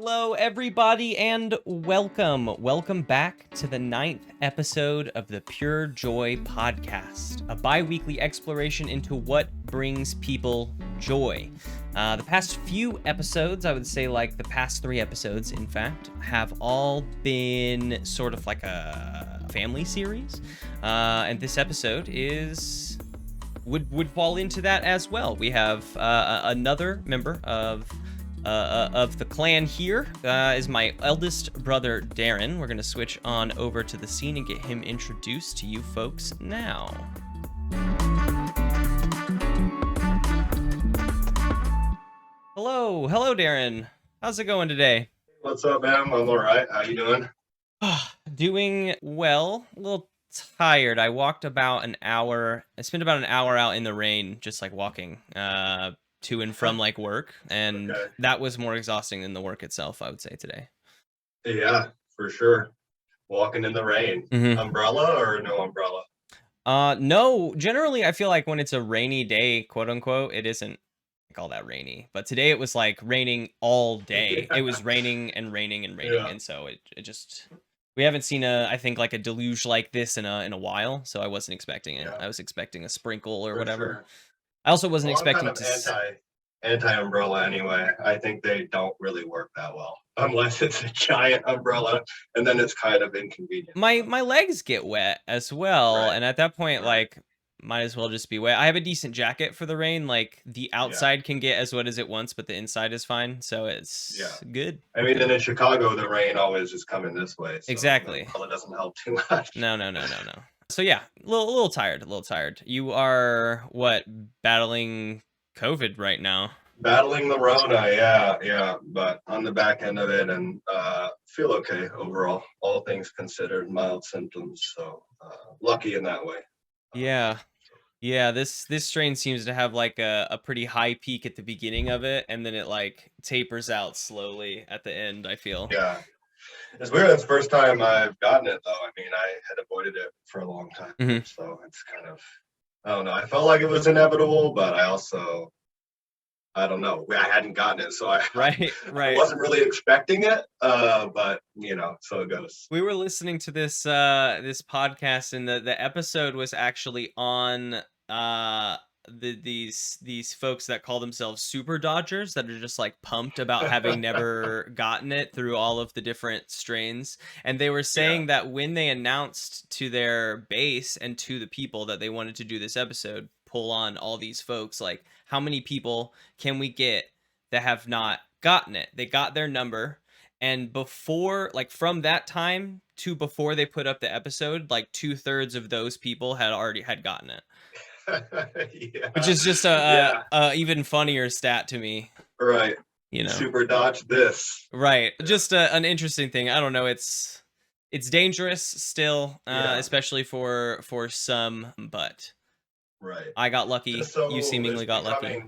Hello, everybody, and welcome. Welcome back to the 9th episode of the PureJoy Podcast, a bi-weekly exploration into what brings people joy. The past few episodes, I would say like the past 3 episodes, in fact, have all been sort of like a family series. And this episode would fall into that as well. We have another member of the clan here is my eldest brother, Darin. We're going to switch on over to the scene and get him introduced to you folks now. Hello, Darin. How's it going today? What's up, man? I'm all right. How you doing? Doing well. A little tired. I walked about an hour. I spent about an hour out in the rain, just like walking to and from like work, and Okay. that was more exhausting than the work itself, I would say, today. Yeah, for sure. Walking in the rain. Mhm. Umbrella or no umbrella? No, generally I feel like when it's a rainy day, quote unquote, it isn't like all that rainy. But today it was like raining all day. It was raining and raining and raining, Yeah. and so it just, we haven't seen I think like a deluge like this in a while, so I wasn't expecting it. Yeah. I was expecting a sprinkle or For whatever. sure. I also wasn't Well, expecting I'm to kind of anti-umbrella anyway. I think they don't really work that well unless it's a giant umbrella, and then it's kind of inconvenient. my legs get wet as well, Right. and at that point, Right. like, might as well just be wet. I have a decent jacket for the rain. Like, the outside can get as wet as it wants, but the inside is fine, so it's good. I mean, and in Chicago, the rain always is coming this way. So Exactly. the umbrella doesn't help too much. No. So yeah, a little tired. You are what, battling COVID right now? Battling the Rona, yeah, but on the back end of it, and feel okay overall. All things considered, mild symptoms, so lucky in that way. Yeah. This strain seems to have like a pretty high peak at the beginning of it, and then it like tapers out slowly at the end, I feel. Yeah, it's weird. It's the first time I've gotten it, though. I mean, I had avoided it for a long time, Mhm. so it's kind of, I don't know. I felt like it was inevitable, but I don't know. I hadn't gotten it, so I Right. wasn't really expecting it. But so it goes. We were listening to this this podcast, and the episode was actually on these folks that call themselves super dodgers, that are just like pumped about having never gotten it through all of the different strains. And they were saying that when they announced to their base and to the people that they wanted to do this episode, pull on all these folks, like, how many people can we get that have not gotten it? They got their number, and before, like, from that time to before they put up the episode, like 2/3 of those people had gotten it. Yeah. Which is just a even funnier stat to me. Right. Super dodge this. Right. Just an interesting thing. I don't know. It's dangerous still, especially for some, but right. I got lucky. So you seemingly got lucky.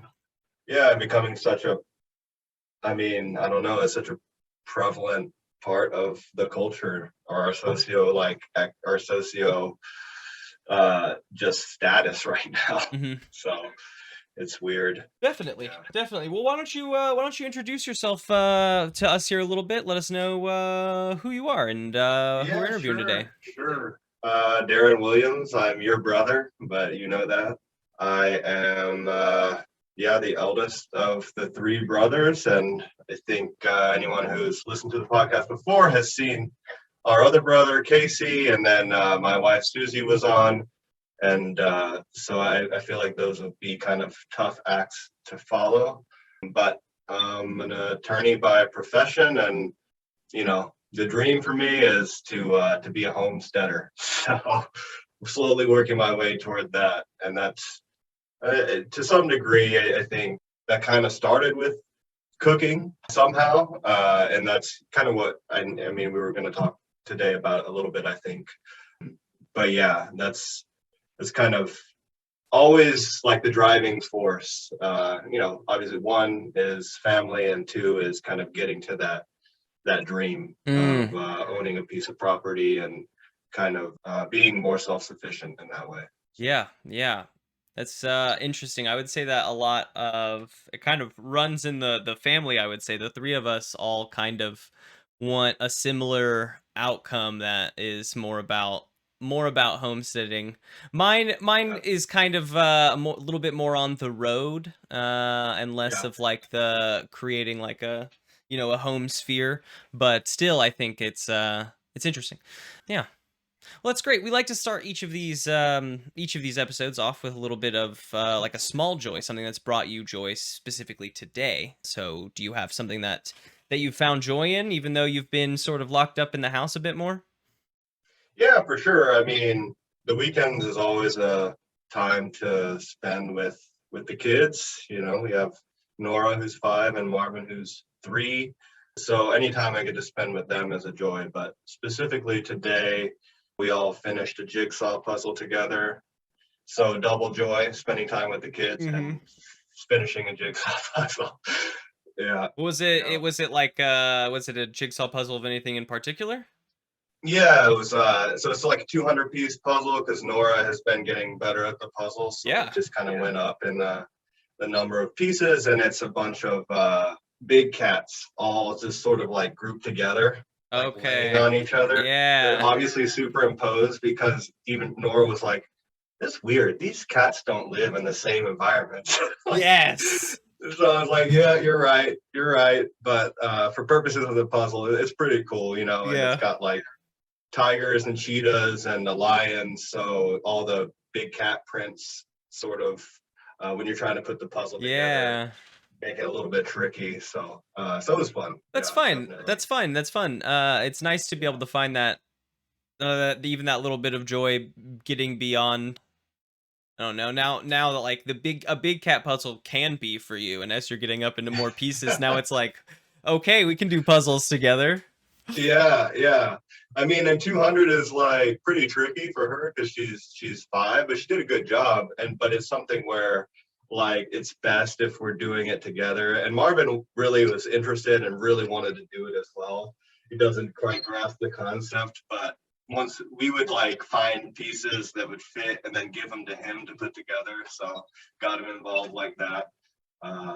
Yeah, becoming such a, I mean, I don't know, it's such a prevalent part of the culture, or our socio just status right now. Mm-hmm. So it's weird. Definitely. Well, why don't you introduce yourself to us here a little bit? Let us know who you are and who we're interviewing today. Sure. Darin Williams. I'm your brother, but you know that. I am the eldest of the 3 brothers, and I think anyone who's listened to the podcast before has seen our other brother, Casey, and then my wife, Susie, was on. And so I feel like those would be kind of tough acts to follow. But I'm an attorney by profession, and, the dream for me is to be a homesteader. So I'm slowly working my way toward that. And that's, to some degree, I think that kind of started with cooking somehow. And that's kind of what, I mean, we were going to talk today about a little bit, I think. But yeah, that's kind of always like the driving force. Obviously 1 is family, and 2 is kind of getting to that dream of owning a piece of property and kind of being more self-sufficient in that way. Yeah. That's interesting. I would say that a lot of it kind of runs in the family. I would say the three of us all kind of want a similar outcome that is more about homesteading. Mine Yeah, is kind of a little bit more on the road, and less yeah, of like the creating like a home sphere. But still, I think it's interesting. Yeah. Well, that's great. We like to start each of these episodes off with a little bit of like a small joy, something that's brought you joy specifically today. So, do you have something that you found joy in, even though you've been sort of locked up in the house a bit more? yeah, for sure. I mean, the weekends is always a time to spend with the kids. We have Nora who's 5 and Marvin who's 3. So anytime I get to spend with them is a joy. But specifically today, we all finished a jigsaw puzzle together. So double joy, spending time with the kids Mm-hmm. and finishing a jigsaw puzzle. Yeah. Was You it? know. Was it a jigsaw puzzle of anything in particular? Yeah, it was so it's like a 200-piece puzzle because Nora has been getting better at the puzzles, so it Yeah. just kind of went up in the number of pieces, and it's a bunch of big cats all just sort of like grouped together, like laying Okay. on each other. They're Yeah. obviously superimposed because even Nora was like, "It's weird. These cats don't live in the same environment." Like, Yes. so I was like, "Yeah, you're right." But for purposes of the puzzle, it's pretty cool, and it's Yeah. got like tigers and cheetahs and the lions. So all the big cat prints sort of when you're trying to put the puzzle together, Yeah. make it a little bit tricky. So it was fun. That's Yeah, fine. definitely. That's fine. That's fun. It's nice to be able to find that even that little bit of joy getting beyond. I don't know. Now that like a big cat puzzle can be for you, and as you're getting up into more pieces, now it's like, okay, we can do puzzles together. Yeah, yeah. I mean, and 200 is like pretty tricky for her because she's 5, but she did a good job. But it's something where like it's best if we're doing it together. And Marvin really was interested and really wanted to do it as well. He doesn't quite grasp the concept, but once we would like find pieces that would fit and then give them to him to put together. So got him involved like that.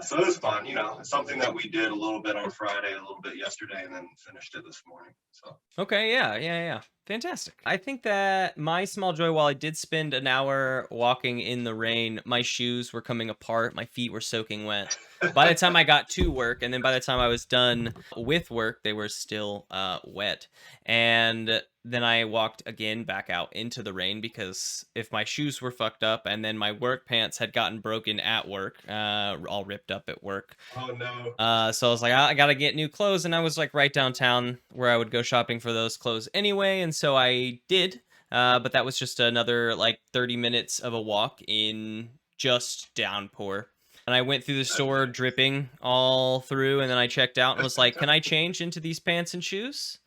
So it was fun, it's something that we did a little bit on Friday, a little bit yesterday, and then finished it this morning. So Okay, yeah, yeah, yeah. Fantastic. I think that my small joy, while I did spend an hour walking in the rain, my shoes were coming apart, my feet were soaking wet. By the time I got to work, and then by the time I was done with work, they were still wet. And then I walked again back out into the rain because if my shoes were fucked up and then my work pants had gotten broken at work, all ripped up at work, oh no. so I was like, I gotta get new clothes, and I was like right downtown where I would go shopping for those clothes anyway, and so I did. But that was just another like 30 minutes of a walk in just downpour. And I went through the That's store dripping all through, and then I checked out and was like, "Can I change into these pants and shoes?"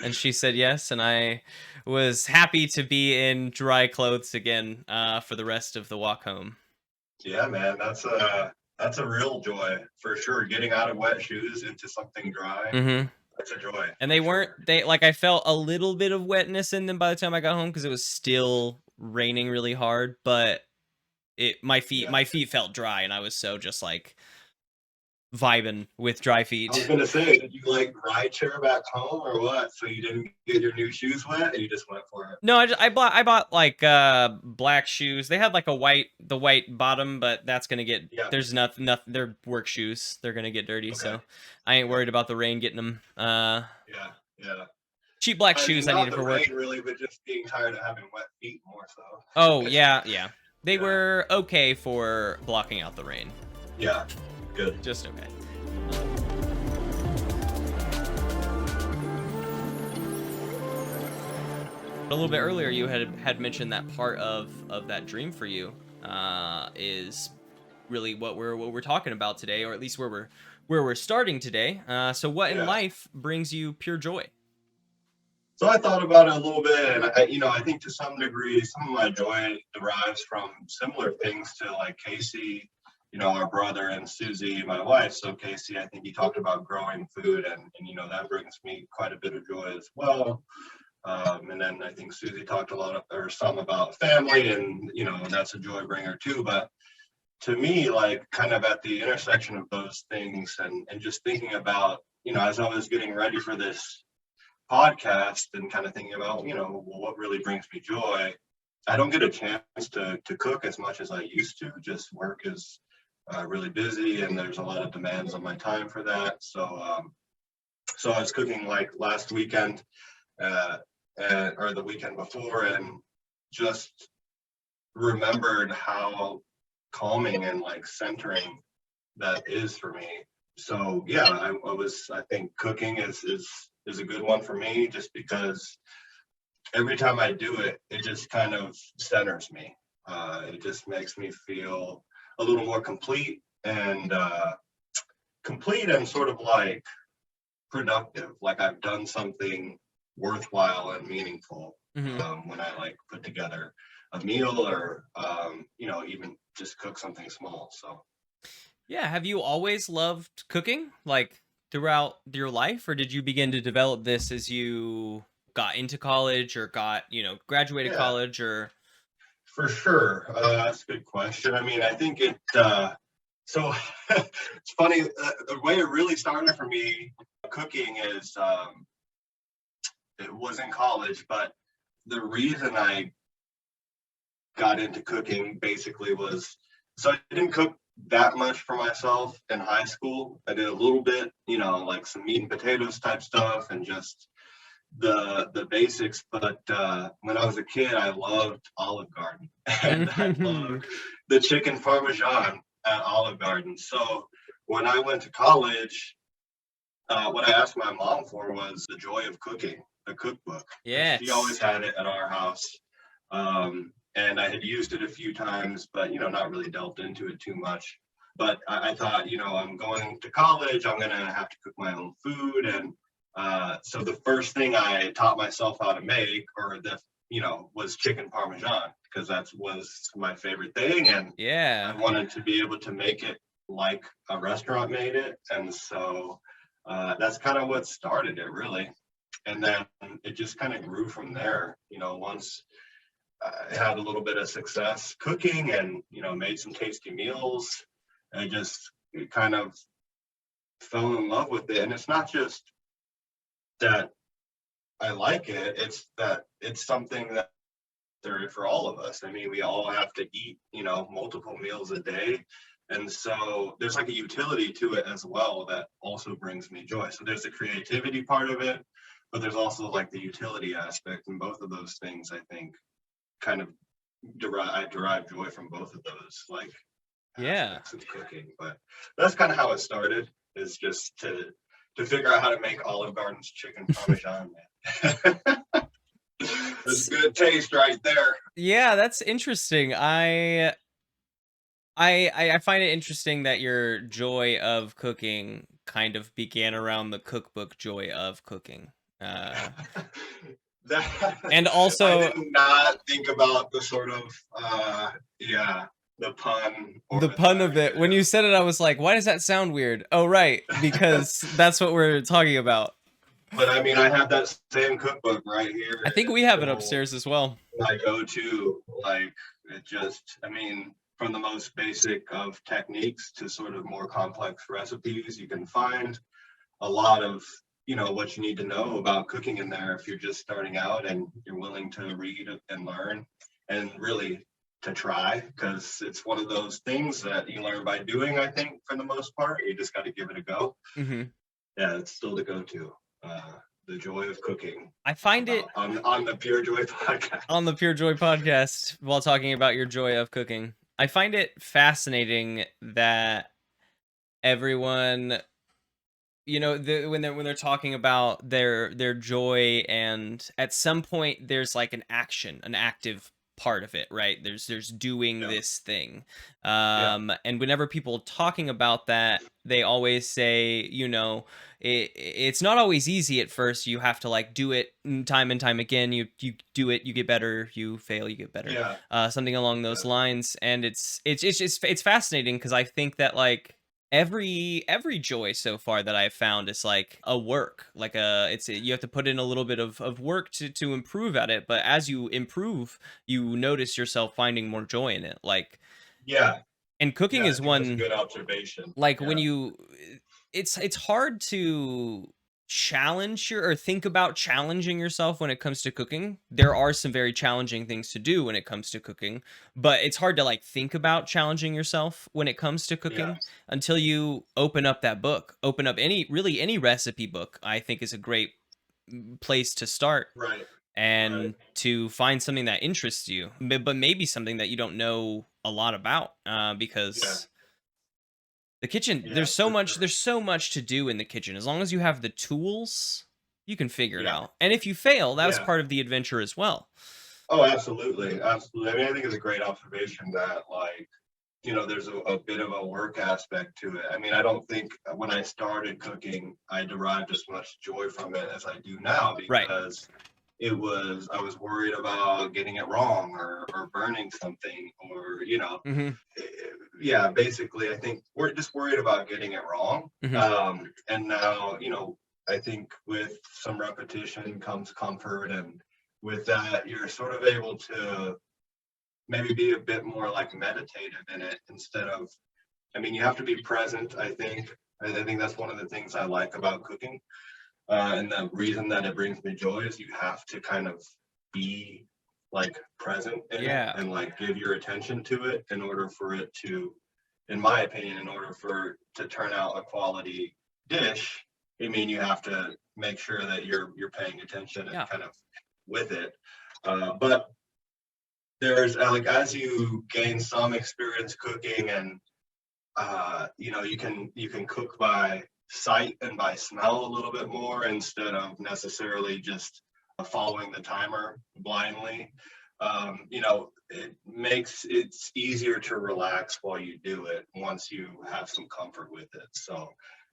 And she said yes, and I was happy to be in dry clothes again for the rest of the walk home. Yeah, man, that's a real joy for sure. Getting out of wet shoes into something dry, Mm-hmm. that's a joy And for they weren't sure. they like I felt a little bit of wetness in them by the time I got home because it was still raining really hard, but it my feet Yeah. my feet felt dry and I was so just like vibing with dry I was feet. gonna say, did you like ride share back home or what? So you didn't get your new shoes wet and you just went for it. No, I bought like black shoes. They had like the white bottom, but that's gonna get Yeah. there's nothing they're work shoes. They're gonna get dirty, Okay. so I ain't Yeah. worried about the rain getting them. Yeah. Yeah. Cheap black I mean, shoes I not needed the for work. rain really, but just being tired of having wet feet more Oh so. yeah, yeah. They Yeah. were okay for blocking out the rain. Yeah. Good. Just okay. A little bit earlier, you had mentioned that part of that dream for you is really what we're talking about today, or at least where we're starting today. So, what in Yeah. life brings you pure joy? So I thought about it a little bit, and I think to some degree, some of my joy derives from similar things to like Casey, our brother, and Susie, my wife. So Casey, I think he talked about growing food, and that brings me quite a bit of joy as well. And then I think Susie talked a lot or some about family, and that's a joy bringer too. But to me, like kind of at the intersection of those things, and just thinking about, as I was getting ready for this podcast and kind of thinking about, well, what really brings me joy. I don't get a chance to cook as much as I used to. Just work is really busy, and there's a lot of demands on my time for that. So I was cooking like last weekend, or the weekend before, and just remembered how calming and like centering that is for me. So yeah, I think cooking is a good one for me, just because every time I do it, it just kind of centers me. It just makes me feel a little more complete and sort of like productive, like I've done something worthwhile and meaningful. When I like put together a meal, or even just cook something small. So Yeah, have you always loved cooking, like throughout your life, or did you begin to develop this as you got into college or graduated yeah, college or? for sure. That's a good question. I mean, I think so it's funny, the way it really started for me cooking is, it was in college, but the reason I got into cooking basically was, so I didn't cook that much for myself in high school. I did a little bit, like some meat and potatoes type stuff, and just the basics. But when I was a kid, I loved Olive Garden, and I loved the chicken parmesan at Olive Garden. So when I went to college, what I asked my mom for was the joy of cooking, the cookbook. Yes. She always had it at our house. And I had used it a few times, but not really delved into it too much. But I thought, I'm going to college, I'm gonna have to cook my own food, and so the first thing I taught myself how to make, was chicken parmesan, because that was my favorite thing, and Yeah. I wanted to be able to make it like a restaurant made it, and so that's kind of what started it, really. And then it just kind of grew from there. Once I had a little bit of success cooking, and made some tasty meals, I just kind of fell in love with it. And it's not just that I like it, it's that it's something that for all of us. I mean, we all have to eat, multiple meals a day. And so there's like a utility to it as well that also brings me joy. So there's the creativity part of it, but there's also like the utility aspect. And both of those things, I think, kind of derive joy from both of those, like, aspects of cooking. But that's kind of how it started, is just to figure out how to make Olive Garden's chicken parmesan. That's good taste right there. Yeah, that's interesting. I find it interesting that your joy of cooking kind of began around the cookbook joy of cooking. And also, I did not think about the sort of the pun. The pun of it. When you said it, I was like, why does that sound weird? Oh, right, because that's what we're talking about. But I mean, I have that same cookbook right here. I think we have it upstairs as well. My go-to, like, it just, I mean, from the most basic of techniques to sort of more complex recipes, you can find a lot of, what you need to know about cooking in there if you're just starting out and you're willing to read and learn, and really to try, because it's one of those things that you learn by doing, I think, for the most part. You just got to give it a go. Mm-hmm. Yeah, it's still the go-to. The joy of cooking. I find it on the PureJoy podcast. On the PureJoy podcast, while talking about your joy of cooking, I find it fascinating that everyone, when they're talking about their joy, and at some point there's like an active part of it, right? There's doing this thing, and whenever people talking about that, they always say, it's not always easy at first. You have to like do it time and time again. You do it, you get better. You fail, you get better. Something along those lines. And it's fascinating, because I think that, like, every joy so far that I've found is like a work, like you have to put in a little bit of work to improve at it, but as you improve, you notice yourself finding more joy in it. Like, Yeah, and cooking yeah, I is think that's a one, good observation. like when Yeah, you it's hard to challenge or think about challenging yourself when it comes to cooking. There are some very challenging things to do when it comes to cooking, but it's hard to like think about challenging yourself when it comes to yeah, cooking until you open up that book. Open up any recipe book, I think is a great place to start right, right. and to find something that interests you, but maybe something that you don't know a lot about, Yeah, because the kitchen, yeah, for sure. there's so much to do in the kitchen. As long as you have the tools, you can figure it Yeah, out. And if you fail, that was yeah. part of the adventure as well. Oh, absolutely, absolutely. I mean, I think it's a great observation that, like, there's a bit of a work aspect to it. I mean, I don't think when I started cooking, I derived as much joy from it as I do now Right. because I was worried about getting it wrong or burning something or, Mhm. eh, yeah, basically, I think we're just worried about getting it wrong. Mhm. And now, I think with some repetition comes comfort. And with that, you're sort of able to maybe be a bit more like meditative in it instead of, I mean, you have to be present, I think. I think that's one of the things I like about cooking. And the reason that it brings me joy is you have to kind of be like present in it Yeah. and like give your attention to it in order for it to, in my opinion, in order for it to turn out a quality dish. I mean, you have to make sure that you're paying attention and Yeah. kind of with it. But there's like as you gain some experience cooking and you can cook by sight and by smell a little bit more instead of necessarily just following the timer blindly. It makes it's easier to relax while you do it once you have some comfort with it. So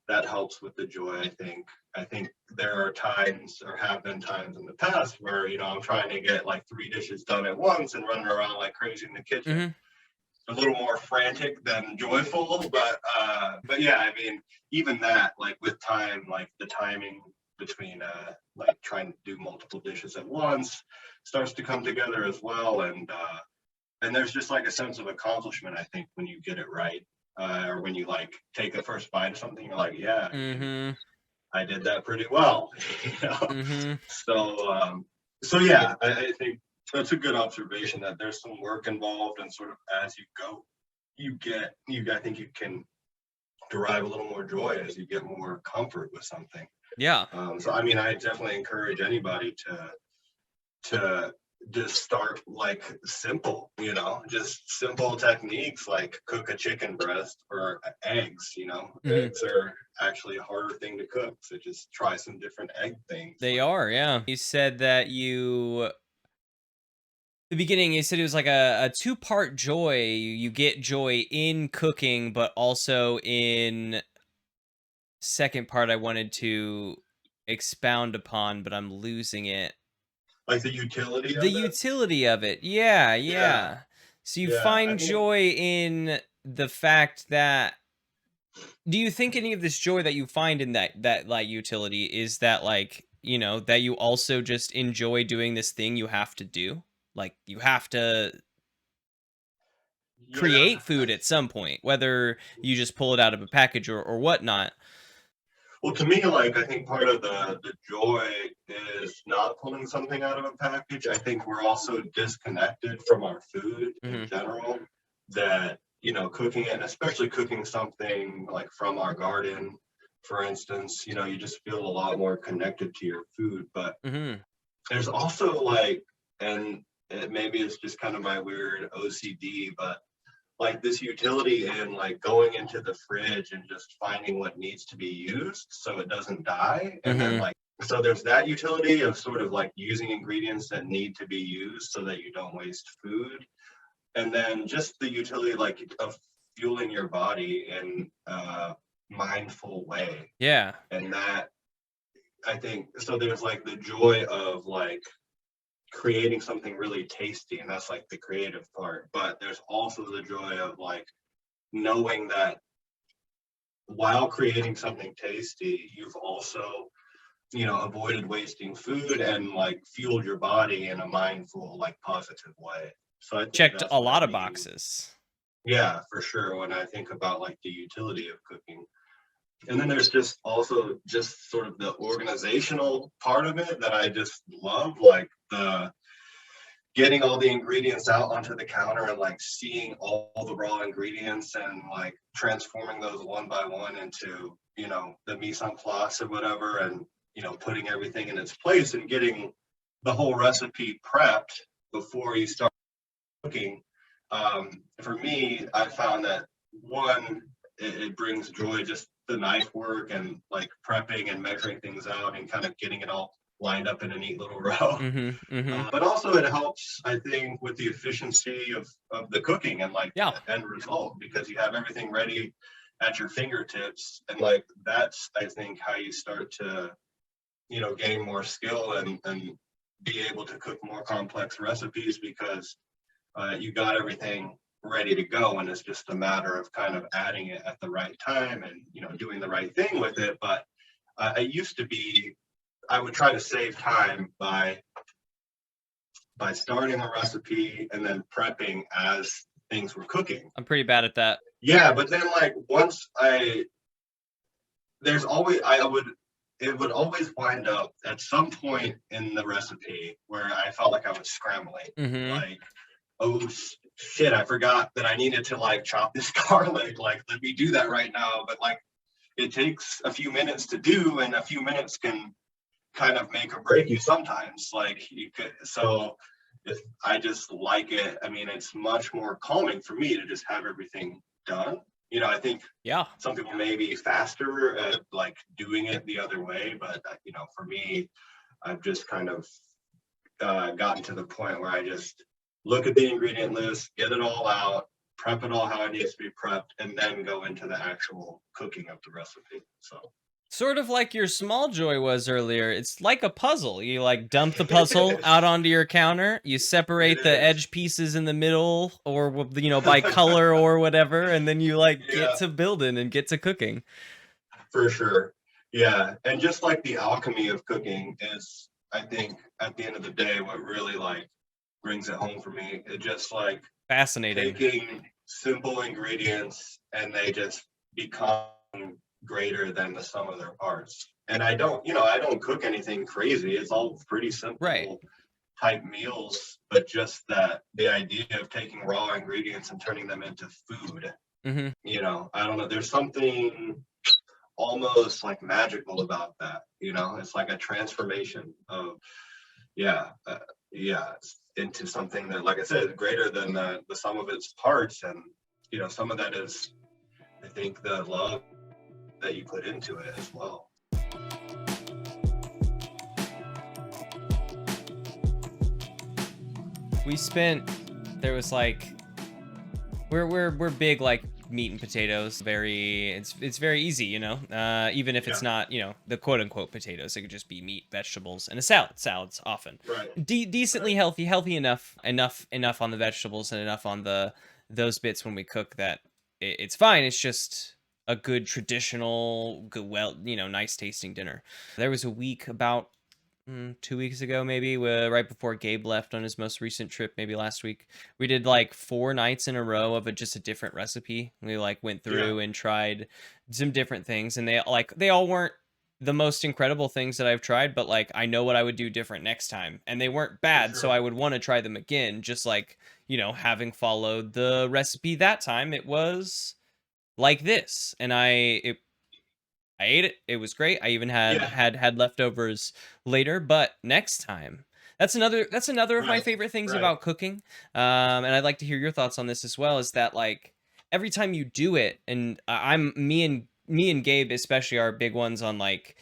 that helps with the joy, I think. I think there are times or have been times in the past where, I'm trying to get like three dishes done at once and running around like crazy in the kitchen, Mhm. a little more frantic than joyful. But yeah, I mean, even that, like with time, like the timing between like trying to do multiple dishes at once starts to come together as well. And there's just like a sense of accomplishment, I think, when you get it right. Or when you like take the first bite of something, you're like, yeah, I mean, Mhm. I did that pretty well. you know Mhm. so yeah, I think that's a good observation that there's some work involved, and sort of as you go, I think you can derive a little more joy as you get more comfort with something. Yeah. So I mean, I definitely encourage anybody to just start like simple, just simple techniques like cook a chicken breast or eggs. Mhm. Eggs are actually a harder thing to cook, so just try some different egg things. They Like, are, yeah. You said that the beginning, you said it was like a two-part joy. You get joy in cooking, but also in second part I wanted to expound upon, but I'm losing it. like the utility The of it. utility of it. Yeah, Yeah, yeah. So you yeah. I find mean, joy in the fact that, do you think any of this joy that you find in that like utility is that, like, that you also just enjoy doing this thing you have to do? Like you have to yeah. create food at some point, whether you just pull it out of a package or whatnot. Well, to me, like I think part of the joy is not pulling something out of a package. I think we're also disconnected from our food in Hmm. general. That cooking it, and especially cooking something like from our garden, for instance, you just feel a lot more connected to your food. But Hmm. there's also like, and maybe it's just kind of my weird OCD, but like this utility in like going into the fridge and just finding what needs to be used so it doesn't die. And then Hmm. like, so there's that utility of sort of like using ingredients that need to be used so that you don't waste food. And then just the utility like of fueling your body in a mindful way. Yeah. And that, I think, so there's like the joy of like creating something really tasty, and that's like the creative part. But there's also the joy of like knowing that while creating something tasty, you've also, avoided wasting food and like fueled your body in a mindful, like positive way. So I think Checked that's a what I lot of mean. boxes. Yeah, for sure. When I think about like the utility of cooking. And then there's just also just sort of the organizational part of it that I just love, like the getting all the ingredients out onto the counter and like seeing all the raw ingredients and like transforming those one by one into, the mise en place or whatever, and, putting everything in its place and getting the whole recipe prepped before you start cooking. For me, I found that one, it brings joy, just the knife work and like prepping and measuring things out and kind of getting it all lined up in a neat little row. But also it helps, I think, with the efficiency of the cooking and like Yeah. the end result, because you have everything ready at your fingertips. And like that's, I think, how you start to, gain more skill and be able to cook more complex recipes, because you got everything ready to go, and it's just a matter of kind of adding it at the right time and doing the right thing with it. But it used to be, I would try to save time by starting a recipe and then prepping as things were cooking. I'm pretty bad at that. Yeah, but then like once there's always it would always wind up at some point in the recipe where I felt like I was scrambling, like, oh shit, I forgot that I needed to like chop this garlic. Like, let me do that right now. But like, it takes a few minutes to do, and a few minutes can kind of make or break you sometimes. Like you could, so if I just like it, I mean, it's much more calming for me to just have everything done. I think some people may be faster at like doing it the other way, but for me, I've just kind of gotten to the point where I just look at the ingredient list, get it all out, prep it all how it needs to be prepped, and then go into the actual cooking of the recipe. So sort of like your small joy was earlier. It's like a puzzle. You like dump the puzzle out onto your counter. You separate the edge pieces in the middle, or by color or whatever, and then you like get to building and get to cooking. For sure. Yeah, and just like the alchemy of cooking is, I think, at the end of the day, what really like brings it home for me. It just like fascinating taking simple ingredients and they just become greater than the sum of their parts. And I don't cook anything crazy. It's all pretty simple type meals, but just that the idea of taking raw ingredients and turning them into food. I don't know, there's something almost like magical about that. It's like a transformation of into something that, like I said, is greater than the sum of its parts. And some of that is, I think, the love that you put into it as well. There was like, we're big like meat and potatoes. It's very easy, even if it's not, the quote unquote potatoes. It could just be meat, vegetables, and a salads often. Right. Decently healthy enough on the vegetables and enough on those bits when we cook that it's fine. It's just a good traditional, good, nice tasting dinner. There was a week about 2 weeks ago, maybe, right before Gabe left on his most recent trip, maybe last week, we did like 4 nights in a row of just a different recipe. We like went through and tried some different things, and they all weren't the most incredible things that I've tried, but like I know what I would do different next time, and they weren't bad, so I would want to try them again. Just like, having followed the recipe that time, it was like this, and I ate it. It was great. I even had leftovers later. But next time, that's another of my favorite things about cooking. And I'd like to hear your thoughts on this as well. Is that like every time you do it, and me and Gabe especially are big ones on like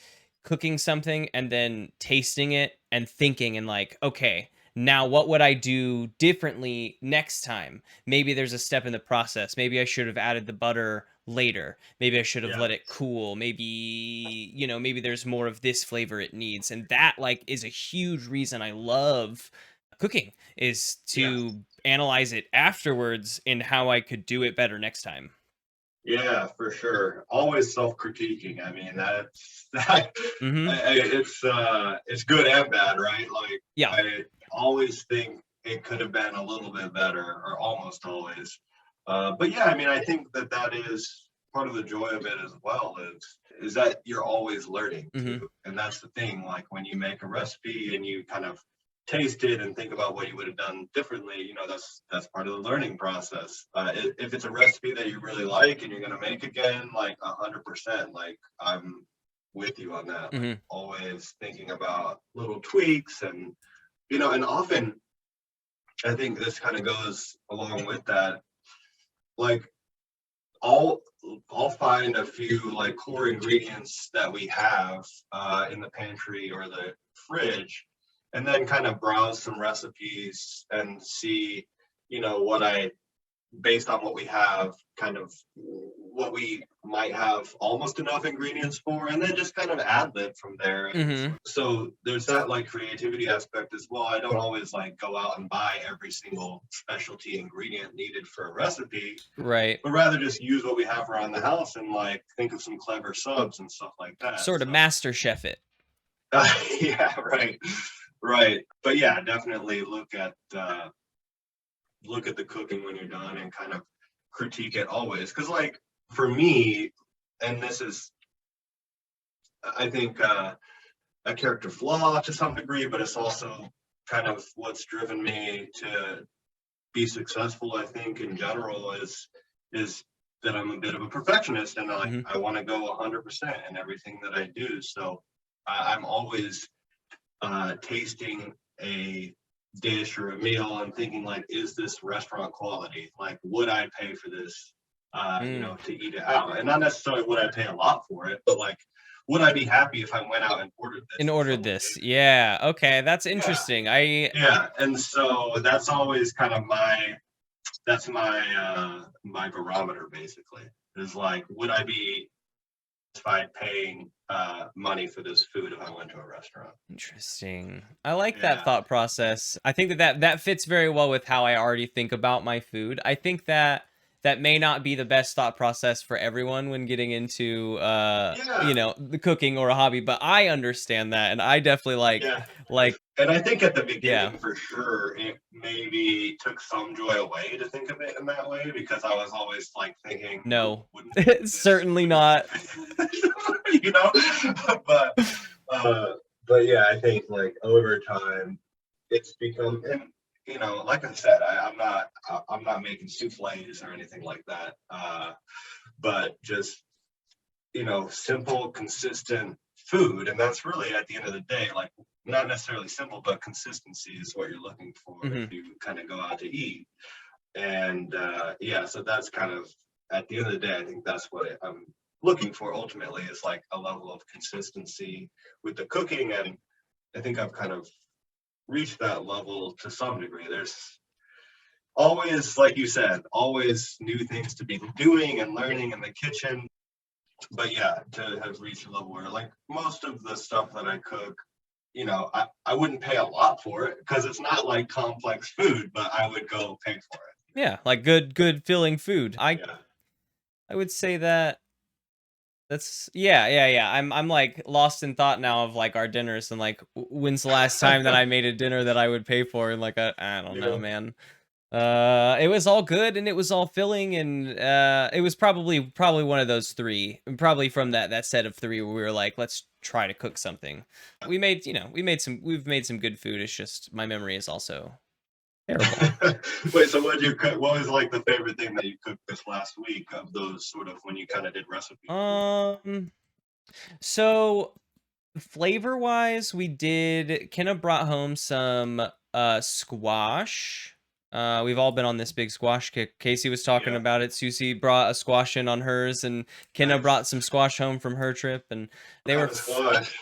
cooking something and then tasting it and thinking and like, okay, now what would I do differently next time? Maybe there's a step in the process. Maybe I should have added the butter later. Maybe I should have let it cool. Maybe, maybe there's more of this flavor it needs. And that like is a huge reason I love cooking, is to analyze it afterwards in how I could do it better next time. Yeah, for sure. Always self-critiquing. I mean, that's that. Mm-hmm. It's good and bad, right? Like Yeah. I always think it could have been a little bit better, or almost always. But yeah, I mean, I think that is part of the joy of it as well. Is that you're always learning Mm-hmm. too, and that's the thing. Like when you make a recipe and you kind of taste it and think about what you would have done differently, that's part of the learning process. If it's a recipe that you really like and you're going to make again, like 100%, like I'm with you on that. Like Mm-hmm. always thinking about little tweaks, and often I think this kind of goes along with that. Like I'll I'll find a few like core ingredients that we have in the pantry or the fridge, and then kind of browse some recipes and see, what I based on what we have, kind of what we might have almost enough ingredients for, and then just kind of ad lib from there. And Mm-hmm. so there's that like creativity aspect as well. I don't always like go out and buy every single specialty ingredient needed for a recipe, Right. but rather just use what we have around the house and like think of some clever subs and stuff like that. Sort of So master chef it. yeah, right. But yeah, definitely look at the cooking when you're done and kind of critique it always. Because like for me, and this is I think a character flaw to some degree, but it's also kind of what's driven me to be successful. I think in general is that I'm a bit of a perfectionist, and Mm-hmm. I want to go 100% in everything that I do. So I'm always tasting a dish or a meal and thinking like, is this restaurant quality? Like, would I pay for this? To eat it out, and not necessarily would I pay a lot for it, but like, would I be happy if I went out and ordered this And and ordered someone this. gave it? Yeah. Okay. That's Yeah, interesting. yeah, and so that's always kind of my barometer basically. Is like, would I be satisfied paying money for this food if I went to a restaurant? Interesting. I like that Yeah, thought process. I think that fits very well with how I already think about my food. I think that may not be the best thought process for everyone when getting into yeah, the cooking or a hobby, but I understand that, and I definitely yeah. like And I think at the yeah. beginning, for sure, it maybe took some joy away to think of it in that way, because I was always like thinking, oh, No. wouldn't this Certainly food not. be, but uh, but yeah, I think like over time, it's become, and like I said, I'm not making souffles or anything like that, but just simple, consistent food. And that's really at the end of the day, like not necessarily simple, but consistency is what you're looking for if Mhm. you kind of go out to eat. And yeah, so that's kind of at the end of the day, I think that's what I'm looking for ultimately, is like a level of consistency with the cooking. And I think I've kind of reached that level to some degree. There's always, like you said, always new things to be doing and learning in the kitchen. But yeah, to have reached a level where like most of the stuff that I cook, I wouldn't pay a lot for it because it's not like complex food, but I would go pay for it. Yeah, like good filling food. Yeah. I would say that that's yeah. I'm like lost in thought now of like our dinners and like when's the last time that I made a dinner that I would pay for, and like I don't know, Yeah. man. It was all good and it was all filling, and it was probably one of those three, probably from that set of three where we were like, let's try to cook something. We've made some good food. It's just my memory is also terrible. Wait, so what did you cook? What was like the favorite thing that you cooked this last week of those sort of when you kind of did recipes? Um, so flavor wise, we did Kenna brought home some squash. We've all been on this big squash kick. Casey was talking Yeah, about it. Susie brought a squash in on hers, and Kenna nice. brought some squash home from her trip, and What they kind were of squash?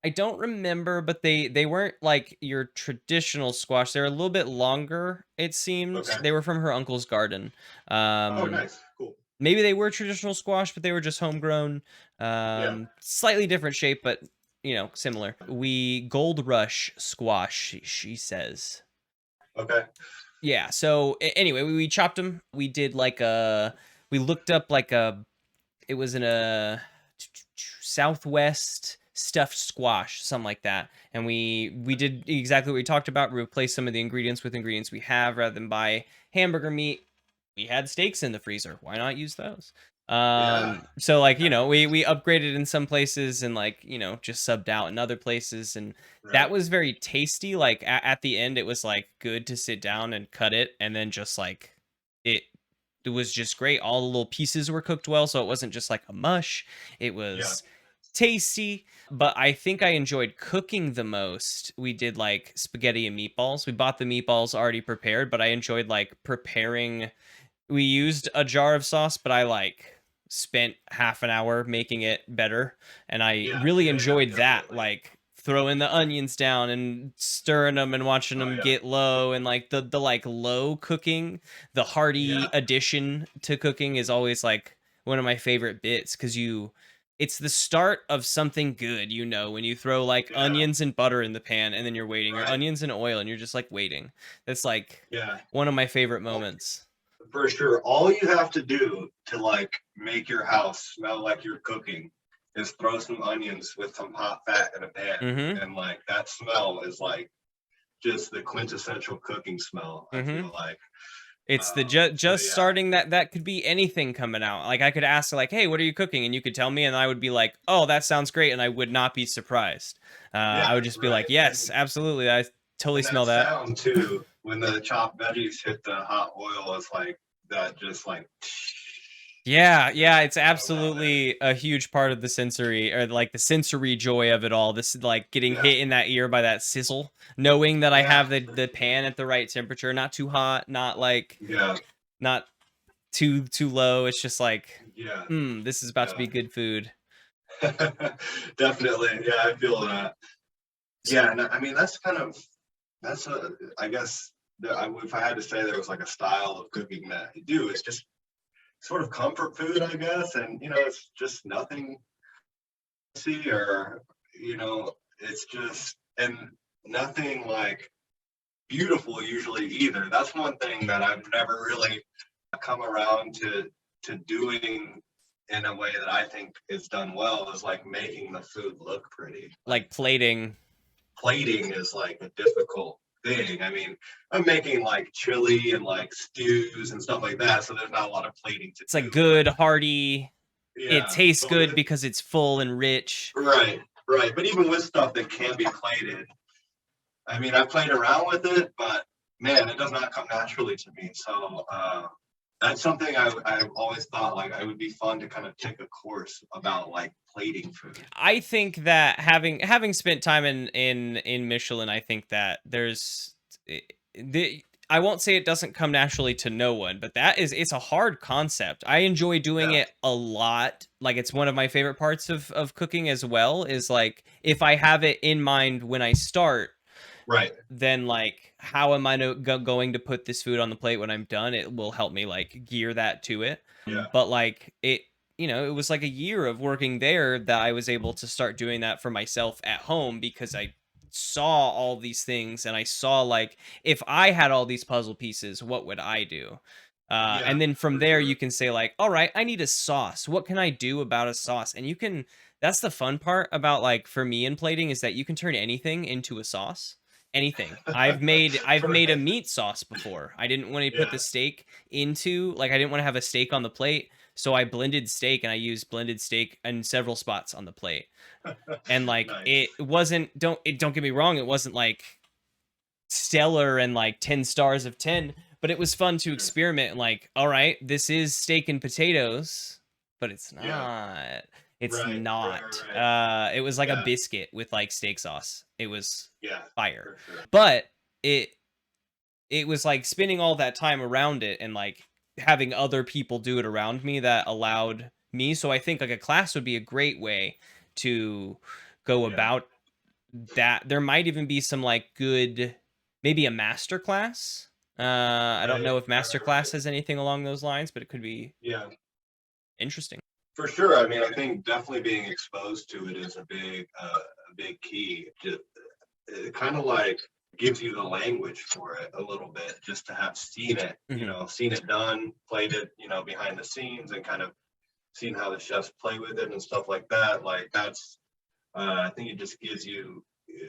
I don't remember, but they weren't like your traditional squash. They're a little bit longer, it seemed. Okay. They were from her uncle's garden. Oh, Um, nice. Cool. maybe they were traditional squash, but they were just homegrown. Yeah. Slightly different shape, but similar. We Gold Rush squash, she says. Okay. Yeah. So anyway, we chopped them. We we looked up like it was in a Southwest stuffed squash, something like that. And we did exactly what we talked about. We replaced some of the ingredients with ingredients we have rather than buy hamburger meat. We had steaks in the freezer. Why not use those? So like, you know, we upgraded in some places and like, you know, just subbed out in other places, and that was very tasty. Like at the end, it was like good to sit down and cut it, and then just like it was just great. All the little pieces were cooked well, so it wasn't just like a mush. It was tasty. But I think I enjoyed cooking the most. We did like spaghetti and meatballs. We bought the meatballs already prepared, but I enjoyed like preparing. We used a jar of sauce, but I like spent half an hour making it better, and I really enjoyed that. Like throwing the onions down and stirring them and watching them get low, and like the like low cooking, the hearty addition to cooking is always like one of my favorite bits, because it's the start of something good, you know, when you throw like onions and butter in the pan and then you're waiting, or onions and oil and you're just like waiting. That's like one of my favorite moments. For sure. All you have to do to like make your house smell like you're cooking is throw some onions with some hot fat in a pan. And like that smell is like just the quintessential cooking smell, I feel like. It's the just starting that could be anything coming out. Like I could ask like, hey, what are you cooking? And you could tell me, and I would be like, oh, that sounds great. And I would not be surprised. I would just be like, yes, absolutely. I totally smell that. Sound too, when the chopped veggies hit the hot oil, it's like that, just like. Yeah, it's absolutely a huge part of the sensory, or like the sensory joy of it all. This like getting hit in that ear by that sizzle, knowing that I have the pan at the right temperature, not too hot, not like not too low. It's just like, this is about to be good food. Definitely, yeah, I feel that. Yeah, and I mean that's I guess if I had to say there was like a style of cooking that I do, it's just sort of comfort food, I guess, and you know, it's just nothing fancy, or you know, it's just, and nothing like beautiful usually either. That's one thing that I've never really come around to doing in a way that I think is done well, is like making the food look pretty. Like plating is like a difficult thing. I mean, I'm making like chili and like stews and stuff like that, so there's not a lot of plating to do. It's like good, hearty. It tastes good because it's full and rich. Right. But even with stuff that can be plated, I mean, I've played around with it, but man, it does not come naturally to me. So that's something I've always thought like it would be fun to kind of take a course about like plating food. I think that having spent time in Michelin, I think that I won't say it doesn't come naturally to no one, but it's a hard concept. I enjoy doing it a lot. Like it's one of my favorite parts of cooking as well, is like if I have it in mind when I start, then like how am I going to put this food on the plate when I'm done? It will help me like gear that to it. But like it was like a year of working there that I was able to start doing that for myself at home, because I saw all these things and I saw like, if I had all these puzzle pieces, what would I do? And then from there you can say like, all right, I need a sauce. What can I do about a sauce? And that's the fun part about like, for me in plating, is that you can turn anything into a sauce. Anything. I've made a meat sauce before. I didn't want to put the steak into, like, I didn't want to have a steak on the plate, so I blended steak, and I used blended steak in several spots on the plate. And like it wasn't, don't get me wrong, it wasn't like stellar and like 10 stars of 10, but it was fun to experiment. And like, all right, this is steak and potatoes, but it's not. It's not. It was like a biscuit with like steak sauce. It was fire. Sure. But it was like spending all that time around it and like having other people do it around me that allowed me. So I think like a class would be a great way to go about that. There might even be some like good, maybe a master class. I don't know if master class has anything along those lines, but it could be interesting. For sure. I mean, I think definitely being exposed to it is a big key. Kind of like gives you the language for it a little bit, just to have seen it, seen it done, played it, behind the scenes, and kind of seen how the chefs play with it and stuff like that. Like that's, I think it just gives you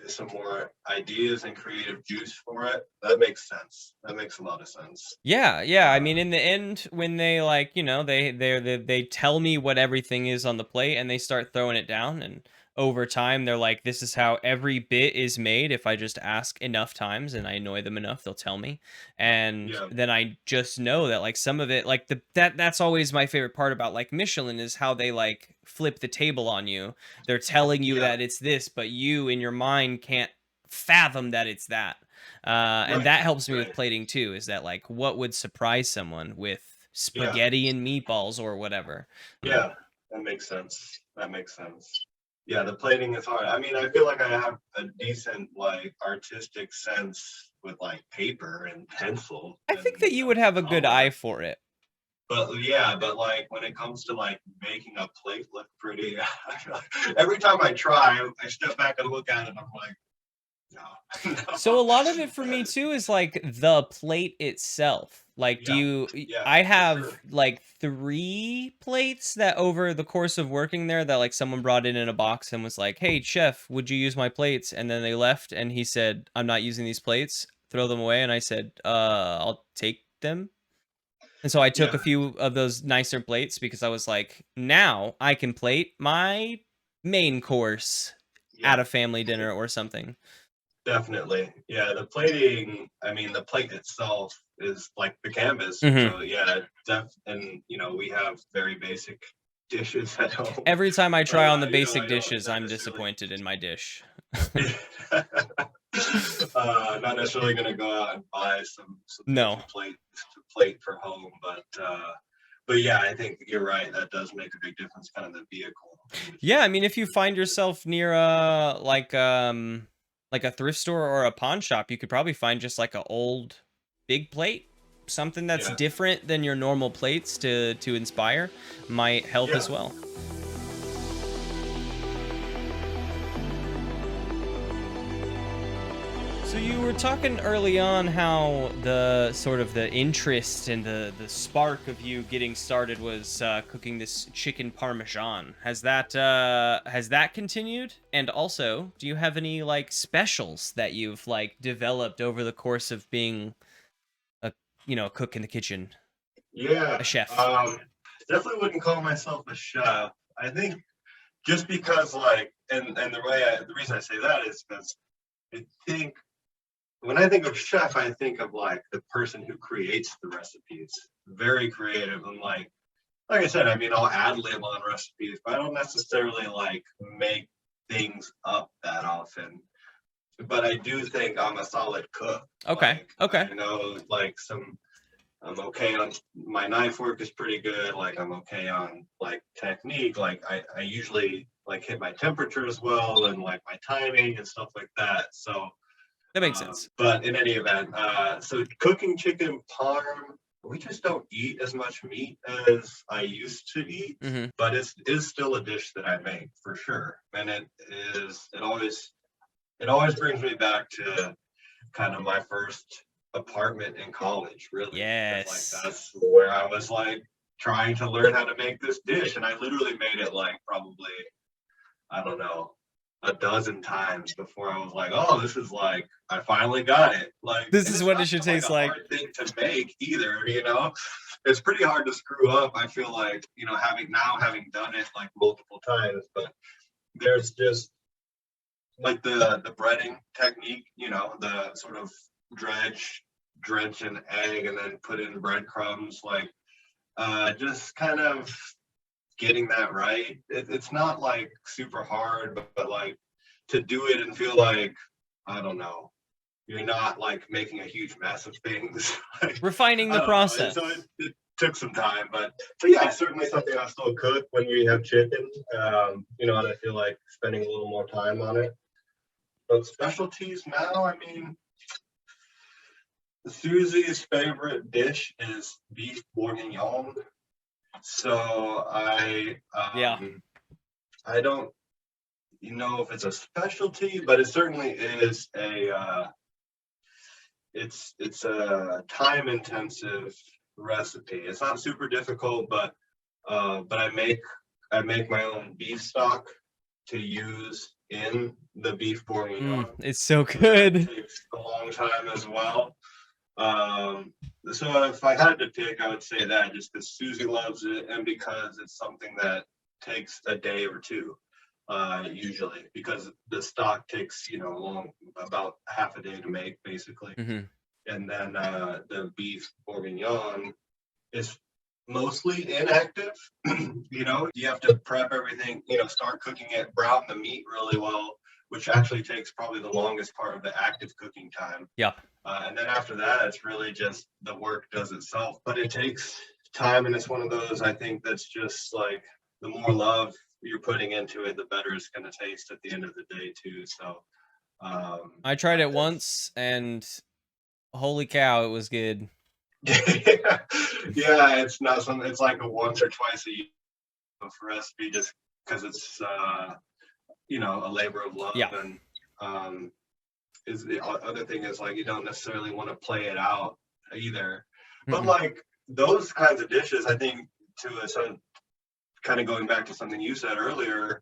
some more ideas and creative juice for it. That makes sense. That makes a lot of sense. Yeah. I mean, in the end, when they like, they tell me what everything is on the plate and they start throwing it down, and over time they're like, this is how every bit is made. If I just ask enough times and I annoy them enough, they'll tell me. And then I just know that like some of it, like that's always my favorite part about like Michelin, is how they like flip the table on you. They're telling you that it's this, but you in your mind can't fathom that it's that. And that helps me with plating too, is that like what would surprise someone with spaghetti and meatballs or whatever. That makes sense. Yeah, the plating is hard. I mean, I feel like I have a decent like artistic sense with like paper and pencil. I think that you would have a good eye for it. But like when it comes to like making a plate look pretty, every time I try, I step back and look at it and I'm like, no. So a lot of it for me too is like the plate itself. Like, I have like 3 plates that over the course of working there that like someone brought in a box and was like, hey chef, would you use my plates? And then they left and he said, I'm not using these plates, throw them away. And I said, I'll take them. And so I took a few of those nicer plates because I was like, now I can plate my main course at a family dinner or something. Definitely. Yeah, the plating, I mean, the plate itself is like the canvas. Mm-hmm. So and we have very basic dishes at home. Every time I try on the basic dishes, I'm disappointed in my dish. Not necessarily going to go out and buy some plates to plate for home, but yeah, I think you're right. That does make a big difference, kind of the vehicle. Yeah, I mean, if you find yourself near like a thrift store or a pawn shop, you could probably find just like an old big plate, something that's different than your normal plates to inspire, might help as well. So you were talking early on how the sort of the interest and the spark of you getting started was cooking this chicken parmesan. Has that continued? And also, do you have any like specials that you've like developed over the course of being a cook in the kitchen? Yeah, a chef. Definitely wouldn't call myself a chef. I think just because like, and the reason I say that is because I think when I think of chef, I think of like the person who creates the recipes. Very creative, and like I said, I mean, I'll ad lib on recipes, but I don't necessarily like make things up that often. But I do think I'm a solid cook. Okay. I know like I'm okay on my knife work is pretty good. Like I'm okay on like technique. Like I usually like hit my temperature as well, and like my timing and stuff like that. So that makes sense. But in any event, so cooking chicken parm, we just don't eat as much meat as I used to eat, but it is still a dish that I make for sure. And it always brings me back to kind of my first apartment in college, really. Yes. Like that's where I was like trying to learn how to make this dish. And I literally made it like probably, I don't know, a dozen times before I was like, oh, this is like, I finally got it. Like this is what it should taste like. Hard thing to make either, it's pretty hard to screw up. I feel like, having done it like multiple times, but there's just like the breading technique, the sort of drench an egg and then put in breadcrumbs, like just kind of getting that right. It's not like super hard, but like to do it and feel like, I don't know, you're not like making a huge mess of things. Refining the process. So it took some time, but yeah, certainly something I still cook when we have chicken, and I feel like spending a little more time on it. But specialties now, I mean, Susie's favorite dish is beef bourguignon. So I don't know if it's a specialty, but it certainly is a it's a time intensive recipe. It's not super difficult, but I make my own beef stock to use in the beef bourguignon. It's so So good. that takes a long time as well. Um, so if I had to pick, I would say that just because Susie loves it and because it's something that takes a day or two, usually, because the stock takes, about half a day to make, basically. Mm-hmm. And then the beef bourguignon is mostly inactive. You have to prep everything, start cooking it, brown the meat really well, which actually takes probably the longest part of the active cooking time. Yep. And then after that, it's really just the work does itself. But it takes time, and it's one of those, I think, that's just like the more love you're putting into it, the better it's going to taste at the end of the day, too. So I tried it once, and holy cow, it was good. Yeah, it's not something, it's like a once or twice a year recipe just because it's, a labor of love. Yeah. And is the other thing is like you don't necessarily want to play it out either. But like those kinds of dishes, I think to a certain, kind of going back to something you said earlier,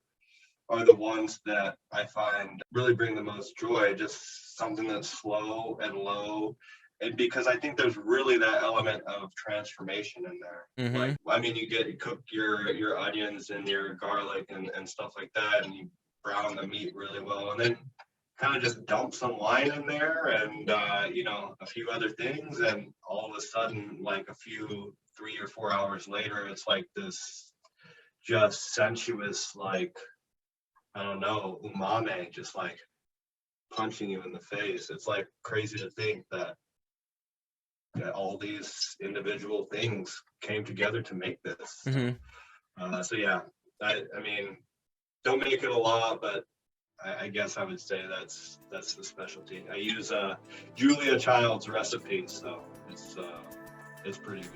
are the ones that I find really bring the most joy. Just something that's slow and low. And because I think there's really that element of transformation in there. Mm-hmm. Like, I mean, you cook your onions and your garlic and stuff like that, and you brown the meat really well, and then kind of just dump some wine in there and a few other things, and all of a sudden, like a few 3 or 4 hours later, it's like this just sensuous, like, I don't know, umami, just like punching you in the face. It's like crazy to think that all these individual things came together to make this. So yeah, I mean, don't make it a lot, but I guess I would say that's the specialty. I use Julia Child's recipe, so it's pretty good.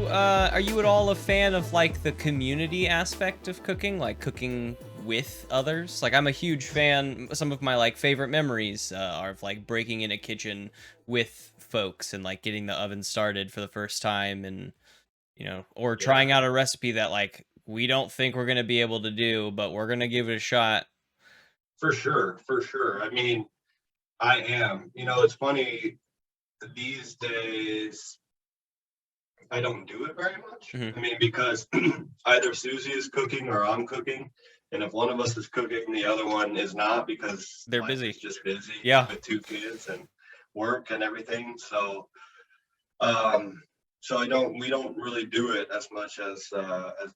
Are you at all a fan of like the community aspect of cooking, like cooking with others? Like, I'm a huge fan. Some of my like favorite memories are of like breaking in a kitchen with folks and like getting the oven started for the first time, and or trying out a recipe that like we don't think we're gonna be able to do, but we're gonna give it a shot. For sure. I mean, I am. It's funny, these days I don't do it very much. I mean, because either Susie is cooking or I'm cooking, and if one of us is cooking, the other one is not, because they're busy. Is just busy. Yeah. With 2 kids and work and everything. So we don't really do it as much as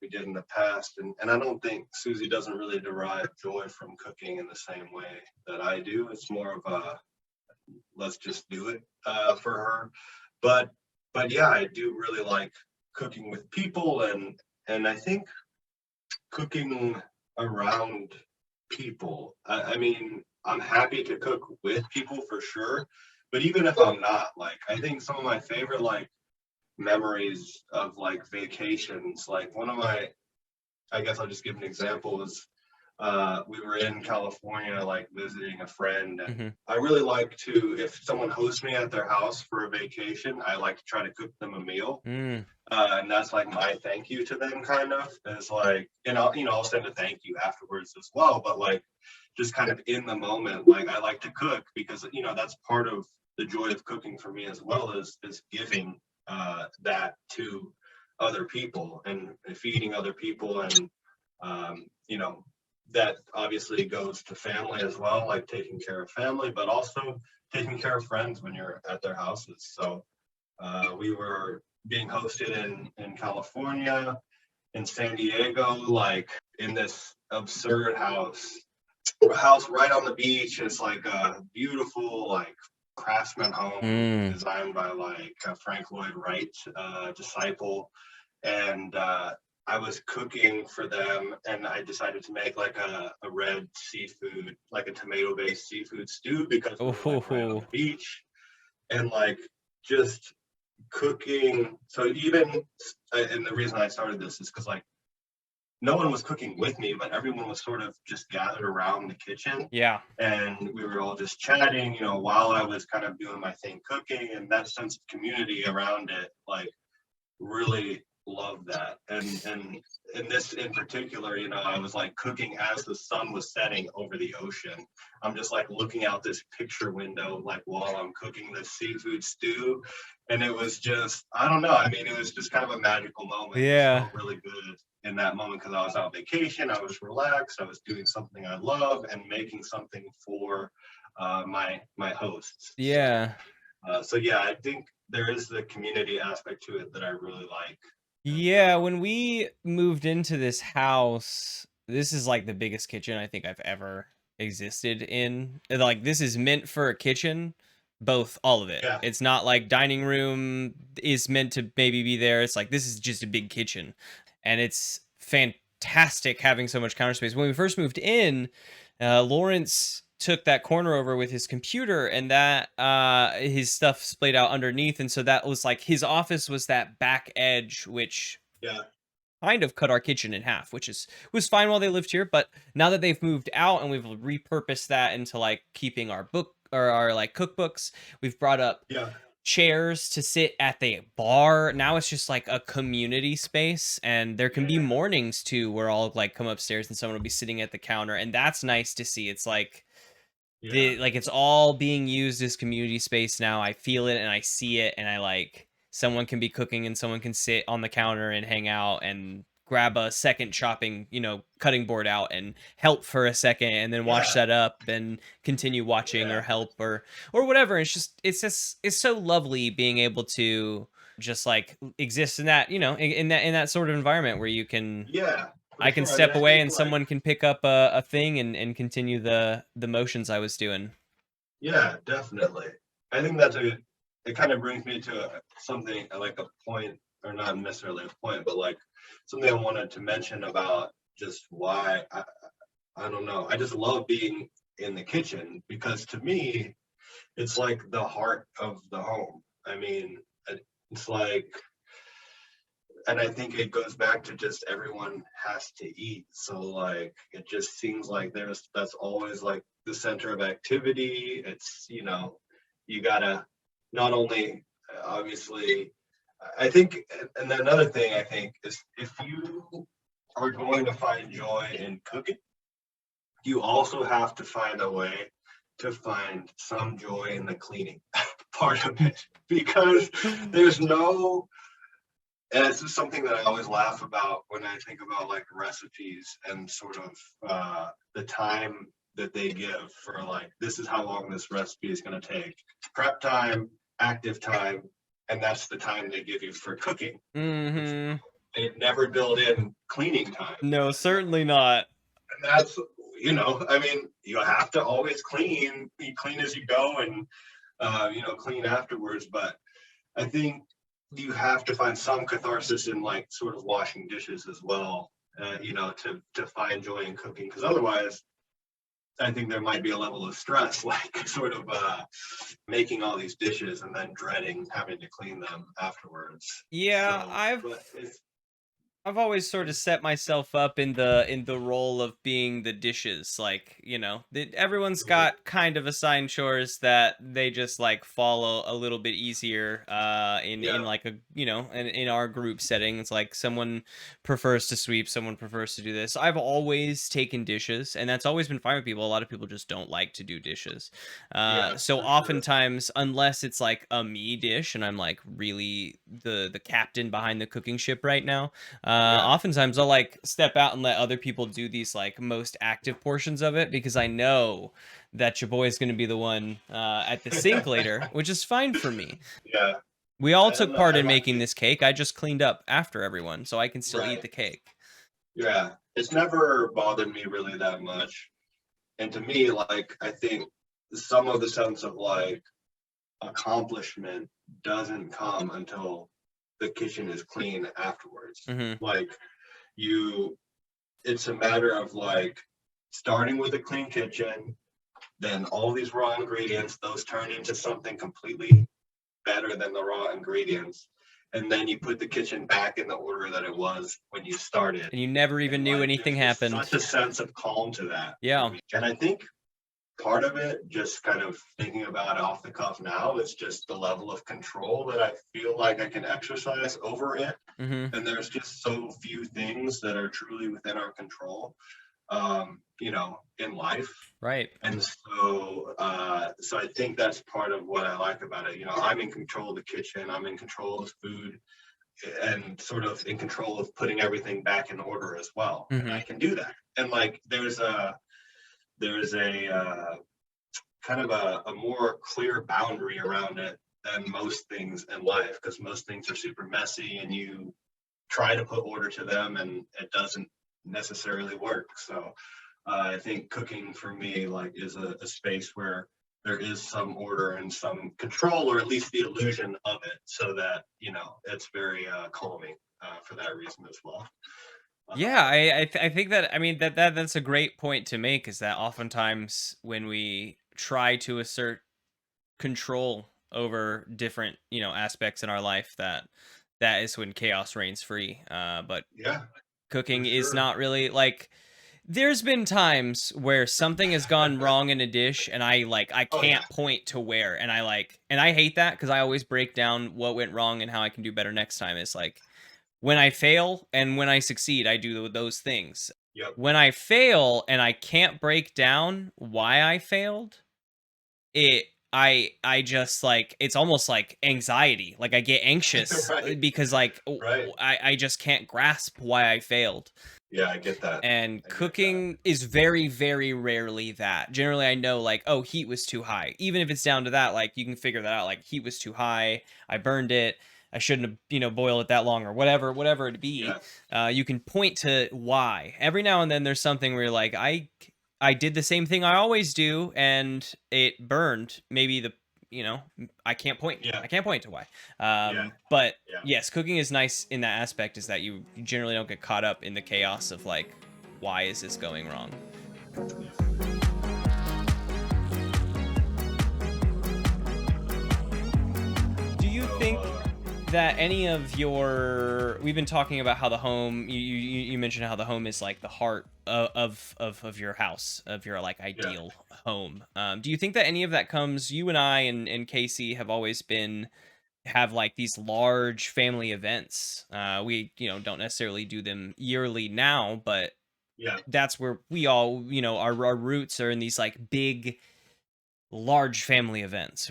we did in the past, and I don't think Susie doesn't really derive joy from cooking in the same way that I do. It's more of a let's just do it for her. But yeah, I do really like cooking with people, and I think cooking around people. I mean, I'm happy to cook with people for sure, but even if I'm not, like, I think some of my favorite like memories of like vacations, like I guess I'll just give an example, is we were in California, like visiting a friend, and I really like to, if someone hosts me at their house for a vacation, I like to try to cook them a meal. And that's like my thank you to them, kind of. It's like, I'll send a thank you afterwards as well, but like just kind of in the moment, like I like to cook because that's part of the joy of cooking for me as well, is giving that to other people and feeding other people, and that obviously goes to family as well, like taking care of family, but also taking care of friends when you're at their houses. So we were being hosted in California, in San Diego, like in this absurd house right on the beach. It's like a beautiful, like, craftsman home designed by like Frank Lloyd Wright, disciple. And I was cooking for them, and I decided to make like a red seafood, like a tomato-based seafood stew, because we were like right on the beach, and like just cooking. So even, and the reason I started this is because like no one was cooking with me, but everyone was sort of just gathered around the kitchen. Yeah. And we were all just chatting, while I was kind of doing my thing cooking, and that sense of community around it, like, really loved that. And in this in particular, I was like cooking as the sun was setting over the ocean. I'm just like looking out this picture window, like while I'm cooking this seafood stew. And it was just, I don't know. I mean, it was just kind of a magical moment. Yeah. It felt really good in that moment because I was on vacation. I was relaxed. I was doing something I love and making something for my hosts. Yeah. So yeah, I think there is the community aspect to it that I really like. Yeah, when we moved into this house, this is like the biggest kitchen I think I've ever existed in. Like, this is meant for a kitchen, all of it. Yeah. It's not like dining room is meant to maybe be there. It's like, this is just a big kitchen. And it's fantastic having so much counter space. When we first moved in, Lawrence took that corner over with his computer, and that his stuff splayed out underneath, and so that was like his office was that back edge, which kind of cut our kitchen in half, which was fine while they lived here. But now that they've moved out and we've repurposed that into like keeping our book or our like cookbooks, we've brought up chairs to sit at the bar. Now it's just like a community space, and there can be mornings too where I'll like come upstairs and someone will be sitting at the counter, and that's nice to see. It's like like it's all being used as community space now. I feel it and I see it, and I like someone can be cooking and someone can sit on the counter and hang out and grab a second chopping, cutting board out and help for a second, and then watch that up and continue watching or help or whatever. It's so lovely being able to just like exist in that, in that sort of environment where you can I can step away and someone can pick up a thing and continue the motions I was doing. Yeah, definitely. I think it kind of brings me to something like a point, or not necessarily a point, but like something I wanted to mention about just why I don't know. I just love being in the kitchen because to me, it's like the heart of the home. I mean, it's like, and I think it goes back to just everyone has to eat. So like, it just seems like that's always like the center of activity. It's, you gotta not only obviously, I think, and another thing I think is if you are going to find joy in cooking, you also have to find a way to find some joy in the cleaning part of it, because there's no, and this is something that I always laugh about when I think about like recipes and sort of the time that they give for like, this is how long this recipe is going to take. Prep time, active time, and that's the time they give you for cooking. Mm-hmm. They never build in cleaning time. No, certainly not. And that's, I mean, you have to always clean. You clean as you go and, clean afterwards. But I think you have to find some catharsis in like sort of washing dishes as well, to find joy in cooking. Because otherwise, I think there might be a level of stress, like sort of making all these dishes and then dreading having to clean them afterwards. Yeah, So, I've always sort of set myself up in the role of being the dishes, like, everyone's got kind of assigned chores that they just like follow a little bit easier in like a, in our group setting. It's like someone prefers to sweep, someone prefers to do this. I've always taken dishes, and that's always been fine with people. A lot of people just don't like to do dishes. So oftentimes, unless it's like a me dish and I'm like really the captain behind the cooking ship right now, oftentimes I'll like step out and let other people do these like most active portions of it, because I know that your boy is going to be the one at the sink later, which is fine for me. Yeah. We all took part in making this cake. I just cleaned up after everyone, so I can still eat the cake. Yeah. It's never bothered me really that much. And to me, like, I think some of the sense of like accomplishment doesn't come until the kitchen is clean afterwards. Mm-hmm. Like it's a matter of like starting with a clean kitchen, then all these raw ingredients, those turn into something completely better than the raw ingredients. and then you put the kitchen back in the order that it was when you started. And you never even knew anything happened. Such a sense of calm to that. Yeah. And I think part of it, just kind of thinking about it off the cuff now, is just the level of control that I feel like I can exercise over it. Mm-hmm. And there's just so few things that are truly within our control, in life. Right. And so I think that's part of what I like about it. I'm in control of the kitchen, I'm in control of food, and sort of in control of putting everything back in order as well. Mm-hmm. And I can do that. And like there's a kind of a more clear boundary around it than most things in life, because most things are super messy and you try to put order to them and it doesn't necessarily work. So I think cooking for me is a space where there is some order and some control, or at least the illusion of it, so that it's very calming for that reason as well. Yeah, I think that, I mean, that's a great point to make, is that oftentimes when we try to assert control over different, aspects in our life, that is when chaos reigns free. But yeah, cooking for is sure. not really there's been times where something has gone wrong in a dish and I can't point to where, and I hate that, because I always break down what went wrong and how I can do better next time. It's like, when I fail and when I succeed, I do those things. Yep. When I fail and I can't break down why I failed, I just it's almost like anxiety. Like, I get anxious Right. because Right. I just can't grasp why I failed. Yeah, I get that. And cooking is very, very rarely that. Generally, I know heat was too high. Even if it's down to that, you can figure that out. Heat was too high. I burned it. I shouldn't have, boiled it that long, or whatever it be. Yeah. You can point to why. Every now and then there's something where you're I did the same thing I always do and it burned. Maybe I can't point. Yeah. I can't point to why. But yes, cooking is nice in that aspect, is that you generally don't get caught up in the chaos of why is this going wrong? Do you think that any of we've been talking about how the home, you mentioned how the home is the heart of your house, of your ideal home. Do you think that any of that comes, you and I and Casey have always have these large family events? We don't necessarily do them yearly now, but that's where we all our roots are in these big, large family events.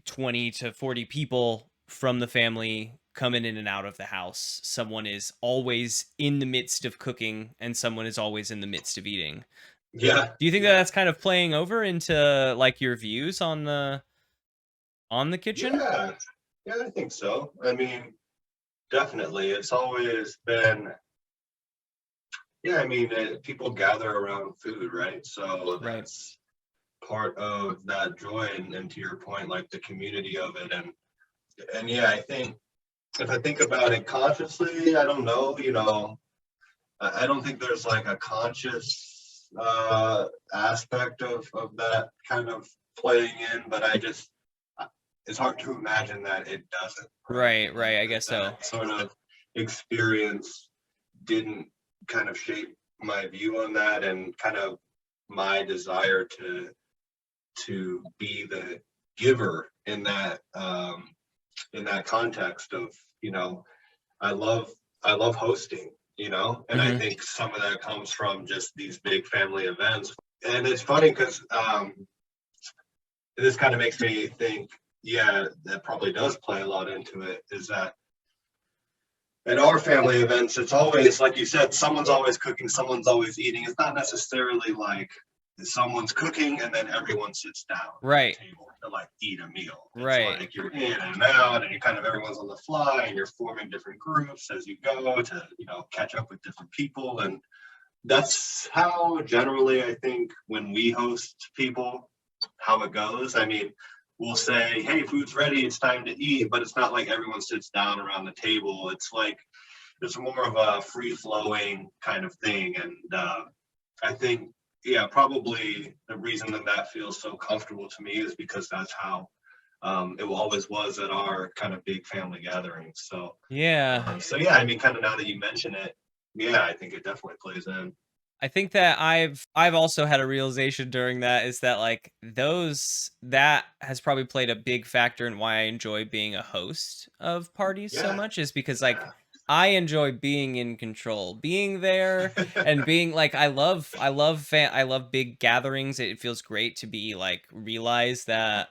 20 to 40 people from the family coming in and out of the house. Someone is always in the midst of cooking and someone is always in the midst of eating. Yeah. Do you think that that's kind of playing over into your views on the kitchen? Yeah, I think so. I mean, definitely. It's always been, people gather around food, right? So that's part of that joy, and to your point, the community of it. And yeah, I think if I think about it consciously, I don't know, I don't think there's a conscious aspect of that kind of playing in, but it's hard to imagine that it doesn't. Right. I guess so. That sort of experience didn't kind of shape my view on that, and kind of my desire to be the giver in that context of, I love hosting, and I think some of that comes from just these big family events. And it's funny because this kind of makes me think, that probably does play a lot into it, is that at our family events, it's always, like you said, someone's always cooking, someone's always eating. It's not necessarily someone's cooking and then everyone sits down at the table to eat a meal. It's you're in and out, and you kind of, everyone's on the fly, and you're forming different groups as you go to catch up with different people. And that's how generally, I think, when we host people, how it goes. I mean, we'll say, hey, food's ready, it's time to eat, but it's not like everyone sits down around the table. It's it's more of a free-flowing kind of thing. And I think, probably the reason that feels so comfortable to me is because that's how It always was at our kind of big family gatherings. So Yeah. so yeah, I mean, kind of now that you mention it, yeah, I think it definitely plays in. I think that I've also had a realization during that is that like that has probably played a big factor in why I enjoy being a host of parties so Yeah, much is because like yeah. I enjoy being in control, being there and being like I love big gatherings. It feels great to be like realize that